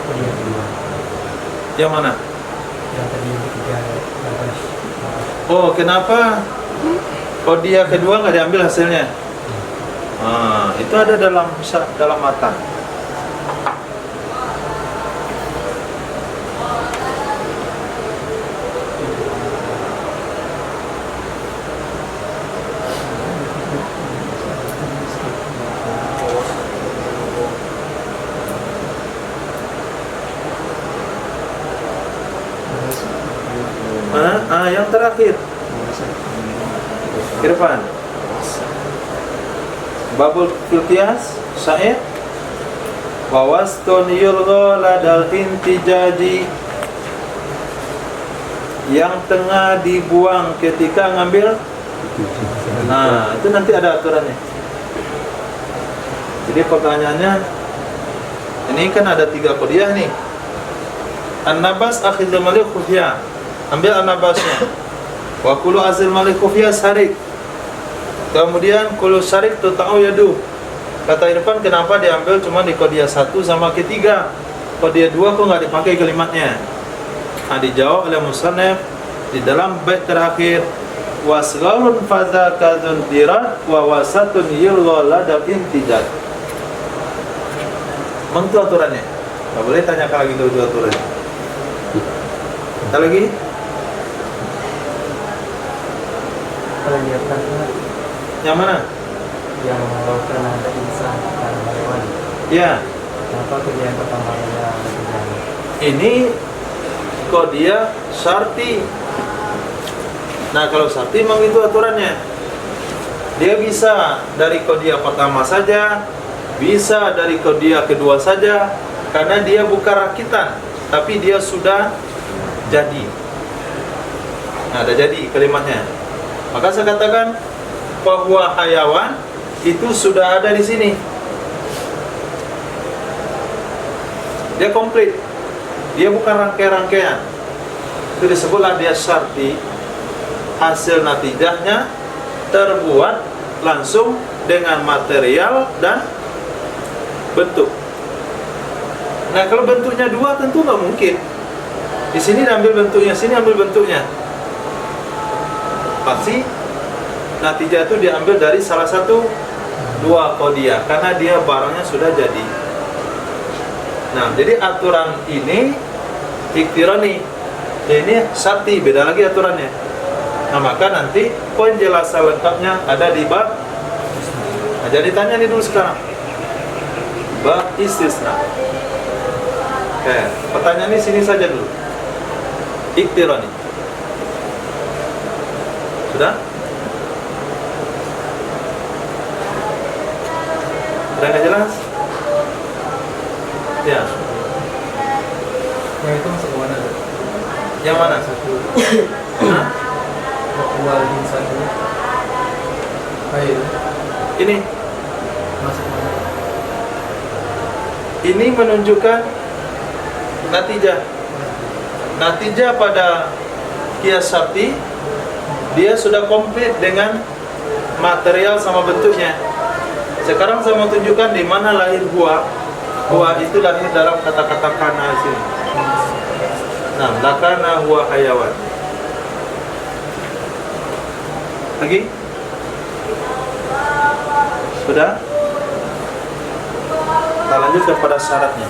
pilihan kedua? Yang mana? Yang tadi yang ketiga. Oh, kenapa qadiyah kedua nggak diambil hasilnya? Itu ada dalam matan. Yang terakhir, Irfan. Babul filqiyas sa'id wa wastun yulgha ladal intijaji, yang tengah dibuang ketika ngambil. Nah, itu nanti ada aturannya. Jadi pertanyaannya, ini kan ada 3 qadiyah nih. An-nabas akhidul malik khufiyah, ambil an-nabasnya. Wa kullu azil malik khufiyah sarik. Kemudian kullu sarik tuqta'u yadu. Kata Irfan, kenapa diambil cuma di qadiyah 1 sama ketiga? Qadiyah 2 kok nggak dipakai kalimatnya? Nah, dijawab oleh musannaf di dalam bait terakhir, wasgharun fadzakadzun dirat wa wasatun yulgha ladal intijaj. Itu aturannya. Nggak boleh tanyakan lagi itu aturannya. Kita lagi? Kalau lihatkan Yang mana? yang melakukan ada insan dan hewan. Ya. Kenapa kejadian pertama ada kejadian? Ini qadiyah syarti. Nah, kalau syarti memang itu aturannya. Dia bisa dari qadiyah pertama saja, bisa dari qadiyah kedua saja, karena dia bukan rakitan, tapi dia sudah jadi. Nah, ada jadi kalimatnya. Maka saya katakan bahwa hayawan itu sudah ada di sini. Dia komplit. Dia bukan rangkaian-rangkaian. Itu disebutlah dia syarti. Hasil natijahnya terbuat langsung dengan material dan bentuk. Nah, kalau bentuknya 2 tentu nggak mungkin. Di sini ambil bentuknya, sini ambil bentuknya. Pasti natijah itu diambil dari salah satu 2 qadiyah, karena dia barangnya sudah jadi. Nah, jadi aturan ini iktirani, ini syarti, beda lagi aturannya. Nah, maka nanti penjelasan lengkapnya ada di bab. Nah, jadi tanya nih dulu sekarang, bab istisna. Oke, pertanyaan ini sini saja dulu. Iktirani. Sudah? Sudah nggak jelas? Ya. Yang itu masuk ke mana? Yang mana? Satu. Hah? Wal insan ini. Baik. Ini Masuk mana? ini menunjukkan natijah pada kias syarti. Dia sudah komplit dengan material sama bentuknya. Sekarang saya mau tunjukkan di mana lahir huwa. Huwa itu lahir dalam kata-kata kana sini. Nah, lakana huwa hayawan. Lagi? Sudah? Kita lanjut kepada syaratnya.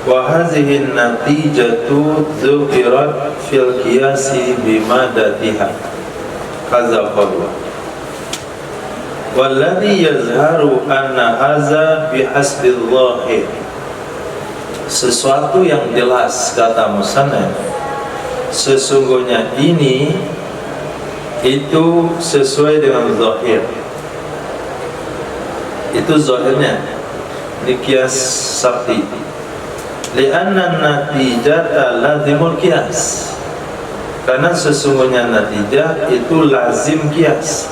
Wahazih natijatu dzukirat fil qiyasi bimadatiha kaza qawwa walladhi yazharu anna haza bihasbil zahir. Sesuatu yang jelas, kata musannaf, sesungguhnya ini itu sesuai dengan zahir. Itu zahirnya di qiyas syarti. Li'anna natijata lazimul qiyas, karena sesungguhnya natijah itu lazim qiyas.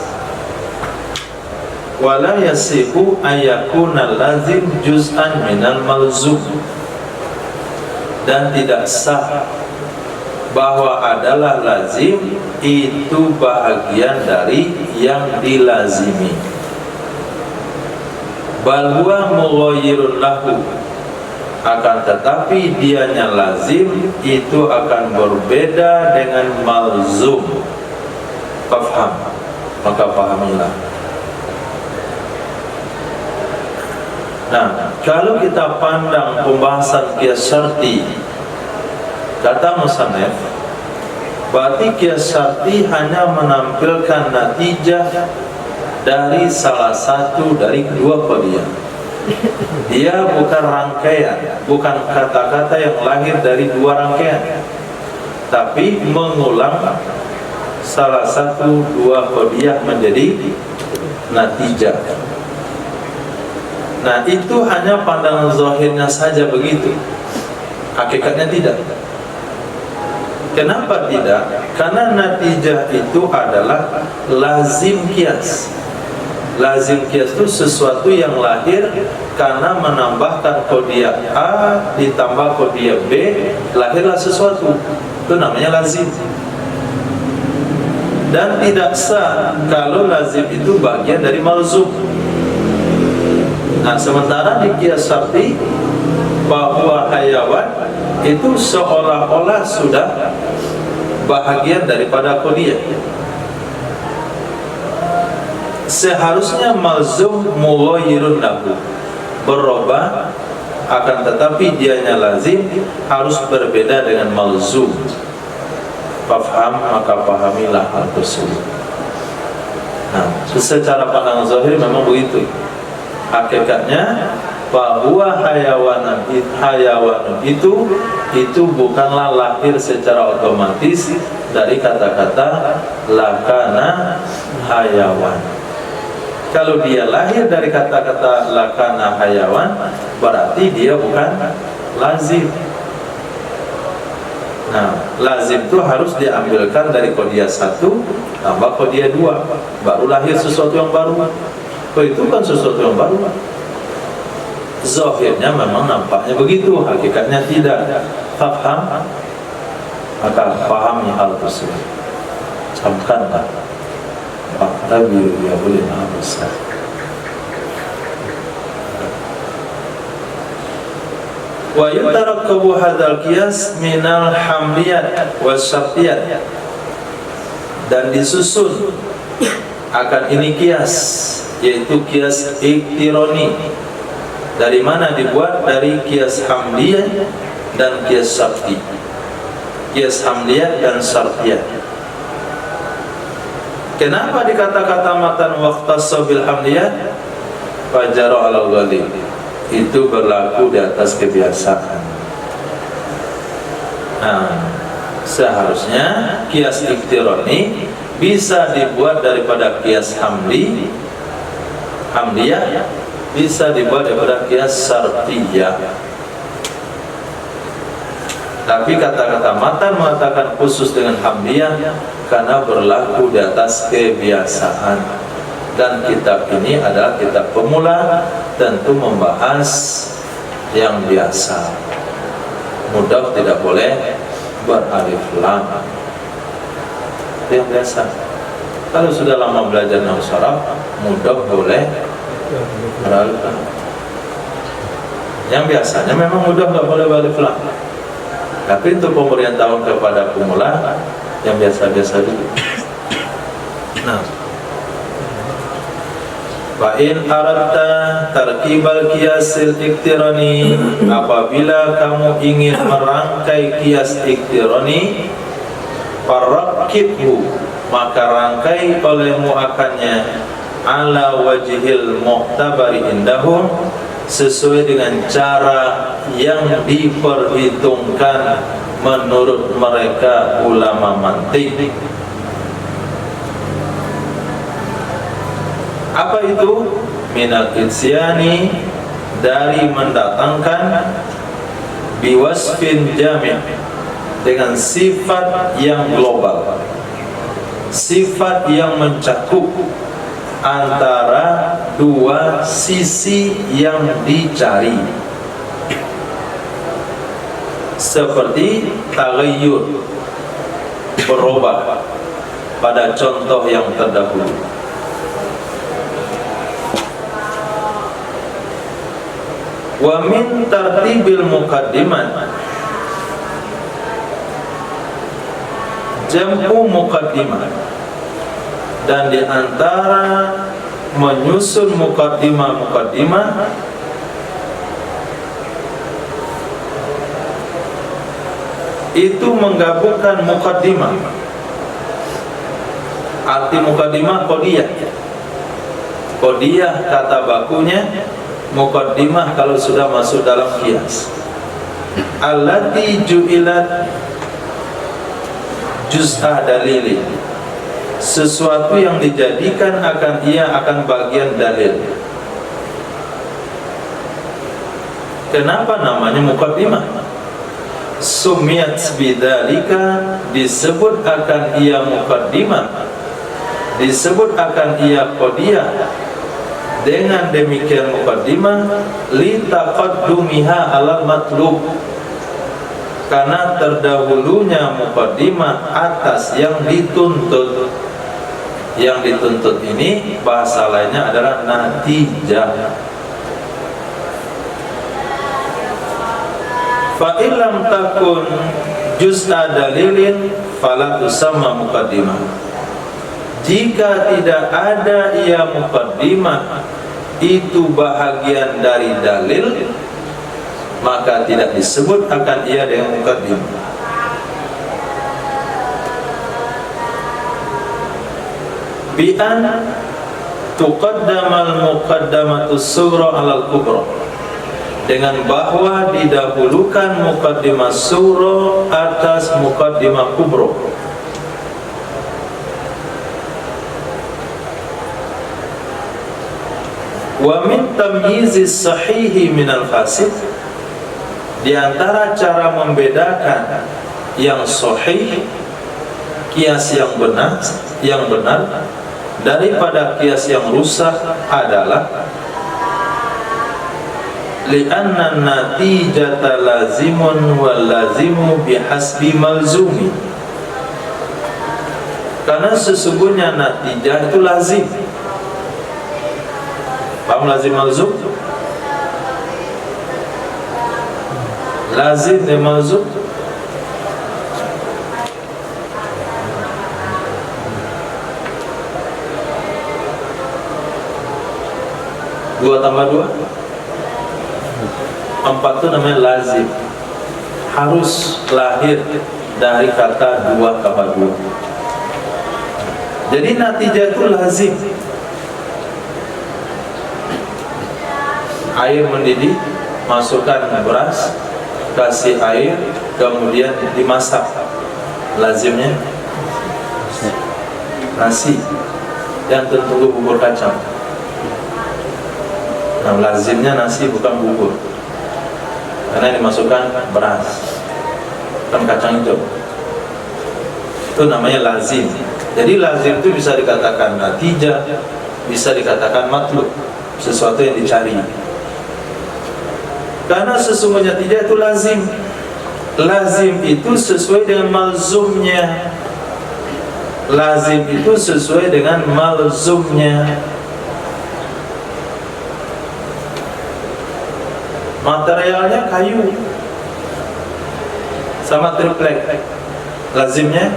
Wala yasihu ayakuna lazim juz'an minal malzum, dan tidak sah bahwa adalah lazim itu bahagian dari yang dilazimi. Bal huwa mughayyirun lahu, akan tetapi dianya lazim itu akan berbeda dengan malzum. Faham, maka pahamilah. Nah, kalau kita pandang pembahasan qiyas syarti, kata musannaf, berarti qiyas syarti hanya menampilkan natijah dari salah satu dari kedua qadiyah. Dia bukan rangkaian, bukan kata-kata yang lahir dari dua rangkaian, tapi mengulang salah satu dua qadiyah menjadi natijah. Nah, itu hanya pandangan zahirnya saja begitu, hakikatnya tidak. Kenapa tidak? Karena natijah itu adalah lazim qiyas. Lazim qiyas itu sesuatu yang lahir karena menambahkan qadiyah A ditambah qadiyah B, lahirlah sesuatu. Itu namanya lazim. Dan tidak sah kalau lazim itu bagian dari malzum. Nah, sementara di qiyas syarti bahwa hayawan itu seolah-olah sudah bahagian daripada qadiyah. Seharusnya malzum mughayyirun lahu, berubah, akan tetapi dianya lazim harus berbeda dengan malzum. Faham, maka pahamilah hal tersebut. Nah, secara pandangan zahir memang begitu. Hakikatnya bahwa hayawan itu bukanlah lahir secara otomatis dari kata-kata lakana hayawan. Kalau dia lahir dari kata-kata lakana hayawan, berarti dia bukan lazim. Nah, lazim itu harus diambilkan dari qadiyah 1 tambah qadiyah 2, baru lahir sesuatu yang baru. Itu kan sesuatu yang baru. Zahirnya memang nampaknya begitu, hakikatnya tidak. Faham? Maka pahami hal tersebut. Camkanlah. Tapi ya boleh besar. Wa yutarakkabu hadzal qiyas minal hamliyat wasyartiyat, dan disusun akan ini qiyas, yaitu qiyas iktironi. Dari mana dibuat? Dari qiyas hamliyah dan qiyas syarti. Qiyas hamliyah dan syartiyah. Kenapa dikata-kata matan waqtassa bil hamliyah? Fajara alal ghalib. Itu berlaku di atas kebiasaan. Nah, Seharusnya kias iktirani bisa dibuat daripada kias hamdiyah, bisa dibuat daripada kias syartiyah. Tapi kata-kata matan mengatakan khusus dengan hamdiyah karena berlaku di atas kebiasaan. Dan kitab ini adalah kitab pemula, tentu membahas yang biasa. Mudhaf tidak boleh beralif lam, itu yang biasa. Kalau sudah lama belajar nahwu sharaf, mudhaf boleh beralif lam. Yang biasanya memang mudhaf nggak boleh beralif lam. Tapi untuk pemberian tahun kepada pemula yang biasa-biasa dulu. Nah, fa in aradta tarkibal qiyasil iktirani, apabila kamu ingin merangkai qiyas iktirani, farraqibhu, maka rangkai olehmu akannya ala wajhil mu'tabari indahum, sesuai dengan cara yang diperhitungkan menurut mereka ulama mantik. Apa itu? Minal itsyani, dari mendatangkan biwasfin jami', dengan sifat yang global, sifat yang mencakup antara dua sisi yang dicari, seperti taghayyur, berubah pada contoh yang terdahulu. Wa min tartibil muqaddimat, jam'u muqaddimah, dan di antara menyusun muqaddimah itu menggabungkan muqaddimah. Arti muqaddimah qodiyah. Qodiyah kata bakunya, muqaddimah kalau sudah masuk dalam qiyas. Allati ju'ilat juz'ah dalili, sesuatu yang dijadikan akan bagian dalil. Kenapa namanya muqaddimah? Sumiyat bidzalika, disebut akan ia muqaddimah, disebut akan ia qodiyah dengan demikian muqaddimah, li taqaddumiha alal matlub, karena terdahulunya muqaddimah atas yang dituntut. Yang dituntut ini bahasa lainnya adalah natijah. Fa illam takun juz'a dalilin fala tusamma muqaddimah. Jika tidak ada ia muqaddimah itu bahagian dari dalil, maka tidak disebut akan ia dengan muqaddimah. Bi an tuqaddamal muqaddamatus sughra 'alal kubra, dengan bahwa didahulukan muqaddimah sughra atas muqaddimah kubra. Wa min tamyizis sahihi minal fasid, di antara cara membedakan yang sahih, kias yang benar daripada kias yang rusak adalah li'anna natijata lazimun wal lazimu bihasbi malzumi, karena sesungguhnya natijah itu lazim. Paham lazim malzum? Lazim dan malzum dua tambah dua empat, itu namanya lazim, harus lahir dari kata dua tambah dua. Jadi natijah itu lazim. Air mendidih, masukkan beras, kasih air, kemudian dimasak. Lazimnya nasi yang tertunggu bubur kacang. Nah, lazimnya nasi bukan bubur, karena yang dimasukkan beras, bukan kacang hijau. Itu namanya lazim. Jadi lazim itu bisa dikatakan natijah, bisa dikatakan matlub, sesuatu yang dicari. Karena sesungguhnya tidak itu lazim. Lazim itu sesuai dengan malzumnya. Lazim itu sesuai dengan malzumnya. Materialnya kayu sama triplek. Lazimnya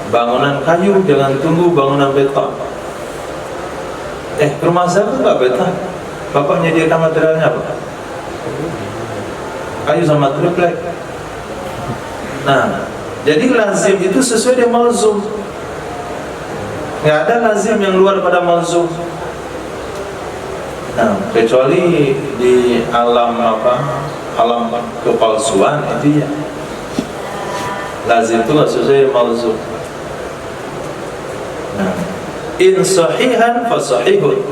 bangunan kayu, jangan tunggu bangunan beton. Rumah saya tuh nggak beton. Bapak menyediakan materialnya apa? Kayu sama triplek. Nah, jadi lazim itu sesuai dengan malzum. Nggak ada lazim yang luar pada malzum. Nah, kecuali di alam alam kepalsuan itu ya. Lazim itu nggak sesuai dengan malzum. Nah, in sahihan fa sahihun.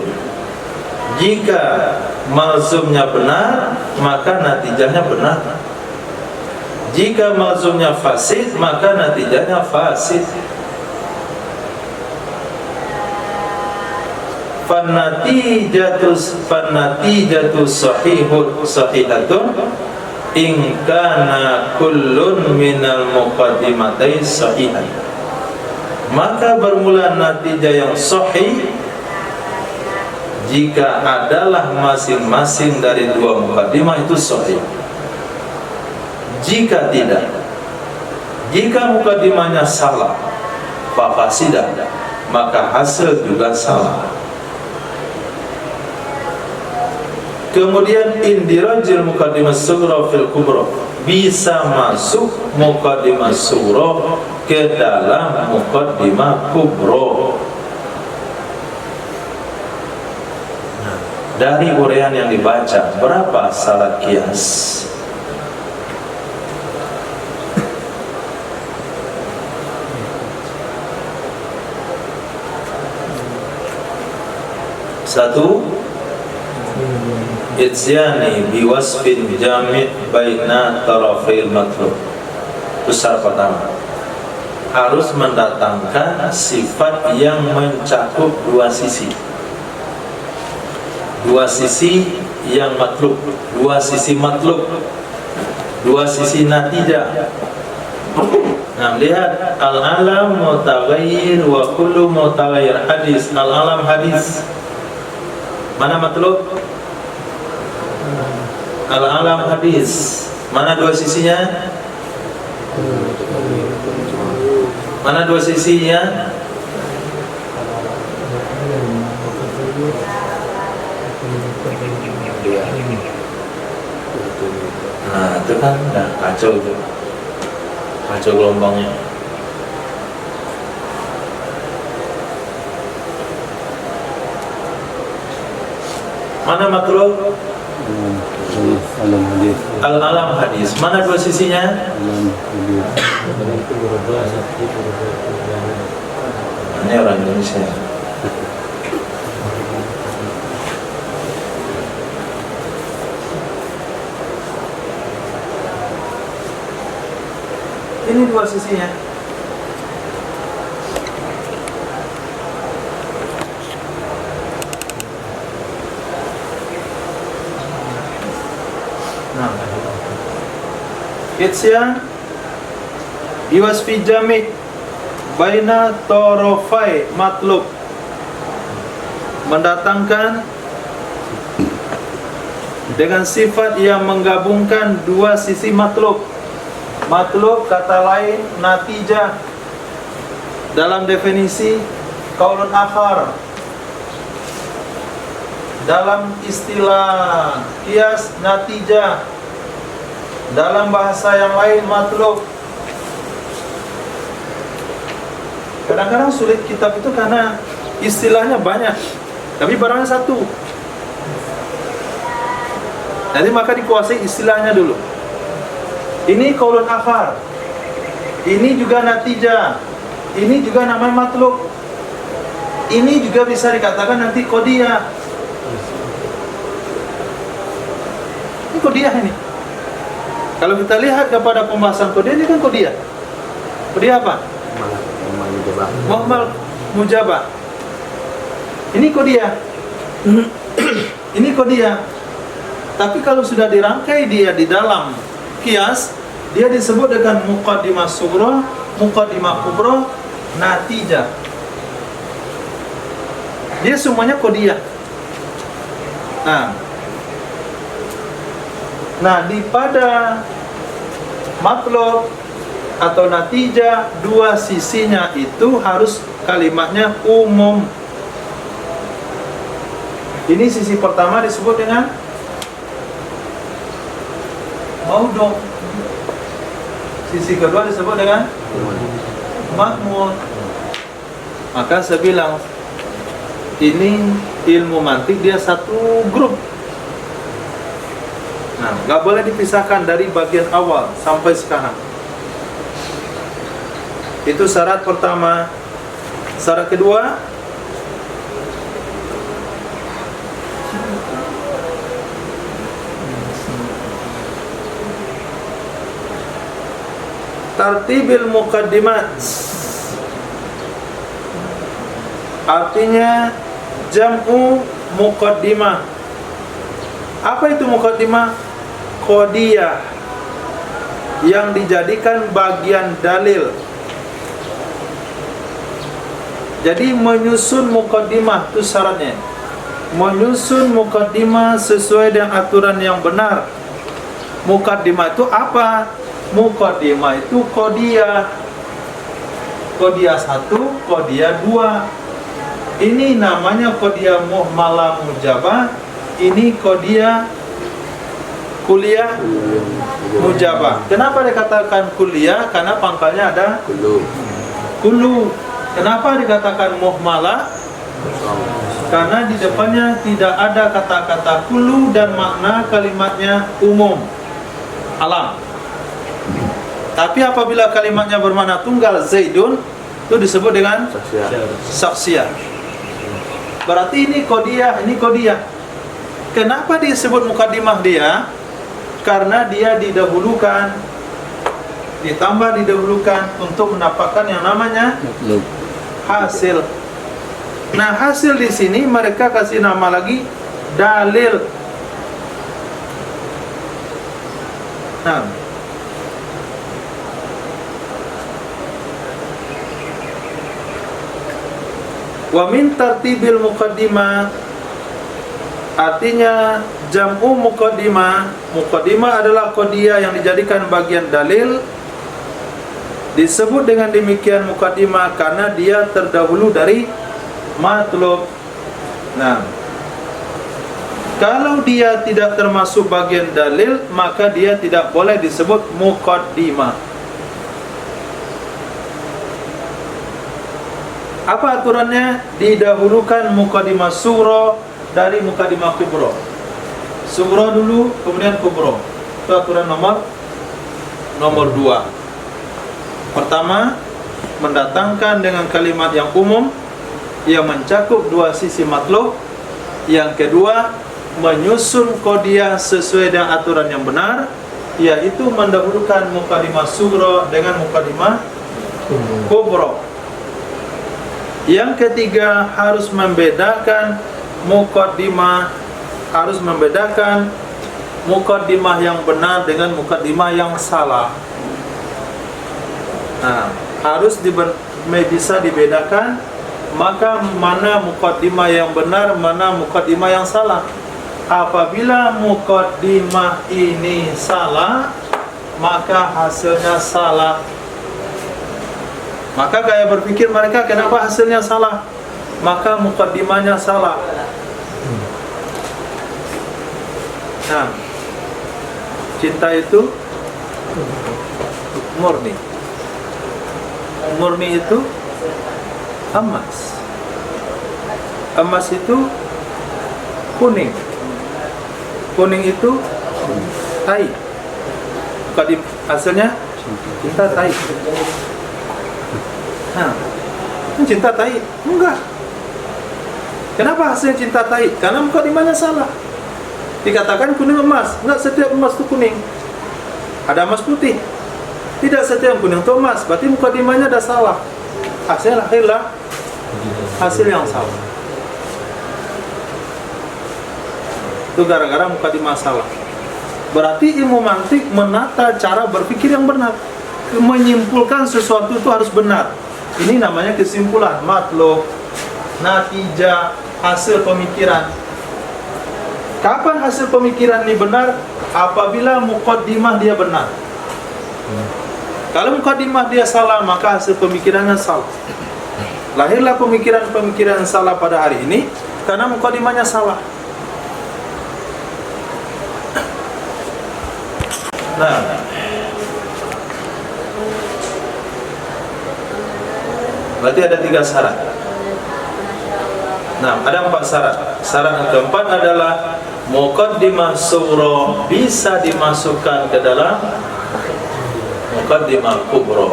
Jika malzumnya benar, maka natijahnya benar. Jika malzumnya fasid, maka natijahnya fasid. Fanatijatu sahihatun in kana kullun minal muqaddimatai sahihan. Maka bermula natijah yang sahih jika adalah masing-masing dari dua muqaddimah itu sahih. Jika tidak, jika muqaddimahnya salah, fasidah, maka hasil juga salah. Kemudian indirajil muqaddimah sughra fil kubra, bisa masuk muqaddimah sughra ke dalam muqaddimah kubra. Dari uraian yang dibaca, berapa syarat qiyas? Satu, itsyani biwasfin jami' baina tarafil matlub. Itu syarat pertama, harus mendatangkan sifat yang mencakup dua sisi. Dua sisi yang matlub, dua sisi matlub, dua sisi natijah. Nah, lihat al-alam mutaghayyir wa kullu mutaghayyir. Hadis, al-alam hadis. Mana matlub? Al-alam hadis. Mana dua sisinya? Mana dua sisinya? Nah, itu kan udah kacau itu. Kacau gelombangnya. Mana matlub? Al-alam hadis. Mana dua sisinya? Ini orang Indonesia. Ini dua sisinya. Nah, Itsya biwasfi jami' baina tarafai matlub, mendatangkan dengan sifat yang menggabungkan dua sisi matlub. Matlub kata lain natijah. Dalam definisi qaulun akhar, dalam istilah qiyas natijah, dalam bahasa yang lain matlub. Kadang-kadang sulit kitab itu karena istilahnya banyak, tapi barangnya satu. Jadi maka dikuasai istilahnya dulu. Ini qaulun akhar. Ini juga natijah. Ini juga namanya matlub. Ini juga bisa dikatakan nanti qadiyah. Ini qadiyah ini. Kalau kita lihat kepada pembahasan qadiyah, ini kan qadiyah. Qadiyah apa? Muhmal mujabah. Ini qadiyah. Ini qadiyah. Tapi kalau sudah dirangkai dia di dalam qiyas, dia disebut dengan muqaddimah sughra, muqaddimah kubra, natijah. Dia semuanya qadiyah. Nah, di pada matlub atau natijah, dua sisinya itu harus kalimatnya umum. Ini sisi pertama disebut dengan maudhu'. Sisi kedua disebut dengan mahmud. Maka saya bilang ini ilmu mantik dia satu grup. Nah, nggak boleh dipisahkan dari bagian awal sampai sekarang. Itu syarat pertama. Syarat kedua, tartibil muqaddimat. Artinya jam'u muqaddimah. Apa itu muqaddimah? Qadiyah yang dijadikan bagian dalil. Jadi menyusun muqaddimah itu syaratnya. Menyusun muqaddimah sesuai dengan aturan yang benar. Muqaddimah itu apa? Muqaddimah itu qadiyah. Qadiyah 1, qadiyah 2. Ini namanya qadiyah muhmalah mujabah. Ini qadiyah kuliah mujabah. Kenapa dikatakan kuliah? Karena pangkalnya ada kulu. Kenapa dikatakan muhmalah? Karena di depannya tidak ada kata-kata kulu dan makna kalimatnya umum, alam. Tapi apabila kalimatnya bermakna tunggal, Zaidun, itu disebut dengan saksiyah. Berarti ini qadiyah, ini qadiyah. Kenapa disebut muqaddimah dia? Karena dia didahulukan, ditambah didahulukan untuk mendapatkan yang namanya hasil. Nah, hasil di sini mereka kasih nama lagi dalil. Nah, wa min tartibil muqaddimah, artinya jam'u muqaddimah. Muqaddimah adalah qadiyah yang dijadikan bagian dalil. Disebut dengan demikian muqaddimah karena dia terdahulu dari matlub. Nah, kalau dia tidak termasuk bagian dalil, maka dia tidak boleh disebut muqaddimah. Apa aturannya? Didahulukan muqaddimah sughra dari muqaddimah kubra. Sughra dulu, kemudian kubra. Itu aturan nomor 2. Pertama, mendatangkan dengan kalimat yang umum yang mencakup dua sisi matlub. Yang kedua, menyusun qadiyah sesuai dengan aturan yang benar, yaitu mendahulukan muqaddimah sughra dengan muqaddimah kubra. Yang ketiga, harus membedakan muqaddimah, harus membedakan muqaddimah yang benar dengan muqaddimah yang salah. Nah, harus bisa dibedakan, maka mana muqaddimah yang benar, mana muqaddimah yang salah. Apabila muqaddimah ini salah, maka hasilnya salah. Maka gaya berpikir mereka, kenapa hasilnya salah? Maka muqaddimahnya salah. Nah, cinta itu murni. Murni itu emas. Emas itu kuning. Kuning itu air. Hasilnya cinta tai. Nah, cinta tai? Enggak. Kenapa hasilnya cinta tai? Karena mukadimahnya salah. Dikatakan kuning emas, enggak setiap emas itu kuning. Ada emas putih. Tidak setiap kuning itu emas, berarti mukadimahnya ada salah. Hasilnya lahirlah hasil yang salah. Itu gara-gara mukadimah salah. Berarti ilmu mantik menata cara berpikir yang benar. Menyimpulkan sesuatu itu harus benar. Ini namanya kesimpulan, matlub, natijah, hasil pemikiran. Kapan hasil pemikiran ini benar? Apabila mukaddimah dia benar. Kalau mukaddimah dia salah, maka hasil pemikirannya salah. Lahirlah pemikiran-pemikiran salah pada hari ini karena mukaddimahnya salah. Nah, berarti ada 3 syarat. Nah, ada 4 syarat. Syarat yang keempat adalah muqaddimah sughra bisa dimasukkan ke dalam muqaddimah kubra.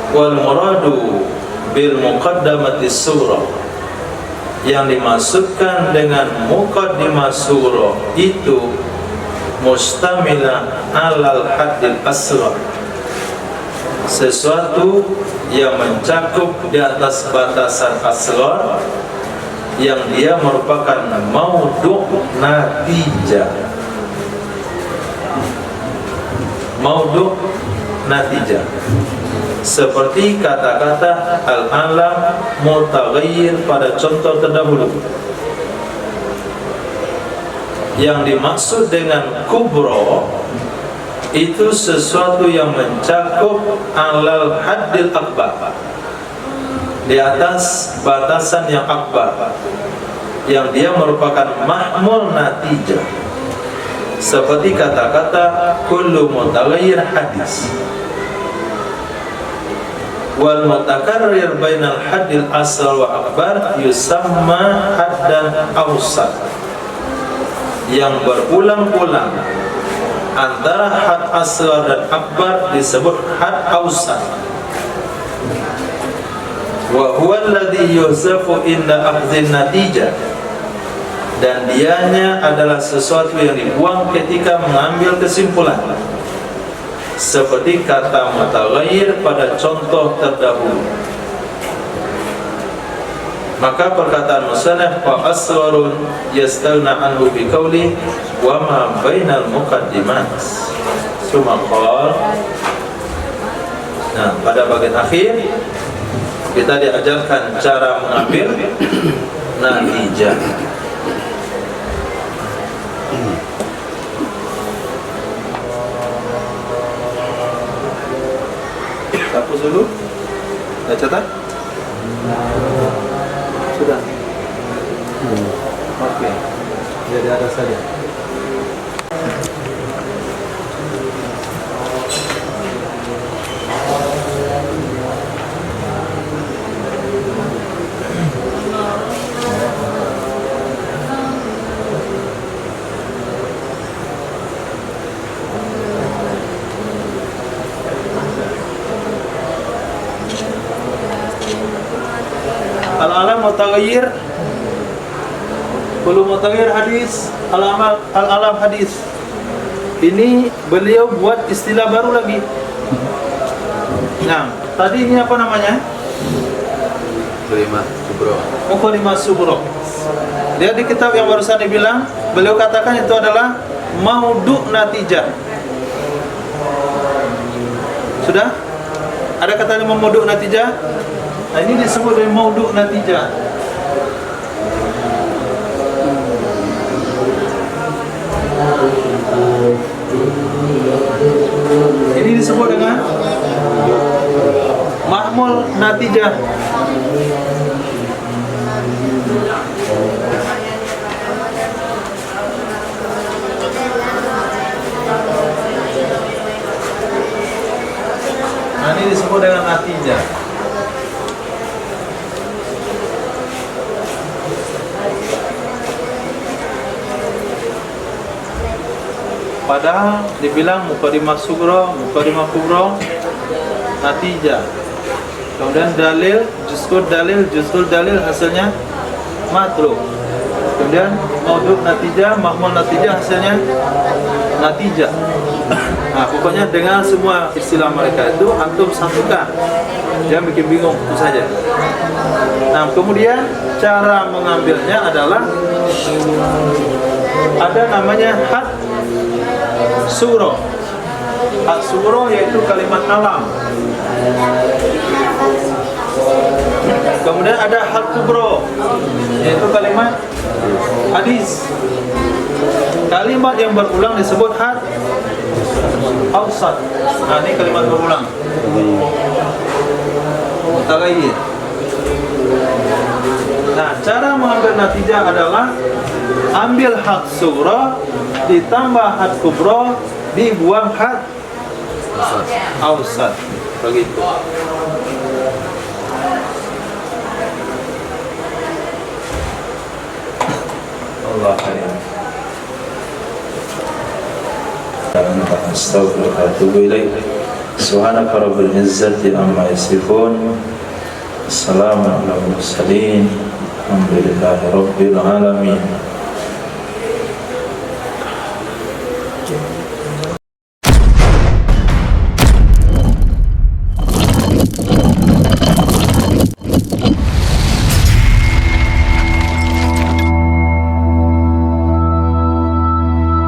Wal muradu bil muqaddamati sughra, yang dimasukkan dengan muqaddimah sughra itu mustamila alal haddil asghar, sesuatu yang mencakup di atas batasan asghar yang dia merupakan maudhu' natijah. Maudhu' natijah seperti kata-kata al-alam mutaghayyir pada contoh terdahulu. Yang dimaksud dengan kubra itu sesuatu yang mencakup alal haddil akbar, di atas batasan yang akbar, yang dia merupakan mahmul natijah, seperti kata-kata kullu mutaghayyir hadis. Wal mutakarrir bainal haddil asghar wa akbar yusamma haddan awsat, yang berulang-ulang antara had asghar dan akbar disebut had awsat. Wa huwa alladhi yuzafu inda akhdhin natijah, dan dianya adalah sesuatu yang dibuang ketika mengambil kesimpulan, seperti kata mutaghayyir pada contoh terdahulu. Maka perkataan musannaf fa asgharun yastaghna anhu bi qawli wa ma bainal muqaddimat summa qala. Nah, pada bagian akhir kita diajarkan cara mengambil natijah. Hapus dulu. Dah catat? Sudah. Oke. Jadi ada saja. Al-alam mutaghayyir, kullu mutaghayyir hadis, al-alam hadis. Ini beliau buat istilah baru lagi. Nah, tadi ini apa namanya? Muqaddimah sughra. Dia di kitab yang barusan dibilang, beliau katakan itu adalah maudhu' natijah. Sudah? Ada kata maudhu' natijah? Nah, ini disebut dengan maudhu' natijah. Ini disebut dengan mahmul natijah. Nah, ini disebut dengan natijah. Padahal dibilang muqaddimah sughra, muqaddimah kubra, natijah. Kemudian dalil, juz'ul dalil hasilnya matlub. Kemudian maudhu' natijah, mahmul natijah hasilnya natijah. Nah, pokoknya dengan semua istilah mereka itu antum satukan. Jangan bikin bingung itu saja. Nah, kemudian cara mengambilnya adalah ada namanya had surah. Had surah yaitu kalimat alam. Kemudian ada had kubro, yaitu kalimat hadis. Kalimat yang berulang disebut had awsat. Nah, ini kalimat berulang. Mutaghayyir. Nah, cara mengambil natijah adalah ambil had sughra ditambah had kubra dibuang had awsat. Begitu. Allah akbar. Astaghfiruka wa atubu ilaik. Subhanaka rabbil izzati amma yasifun. Assalamu alaikum warahmatullahi wabarakatuh. Alhamdulillahi rabbil alamin.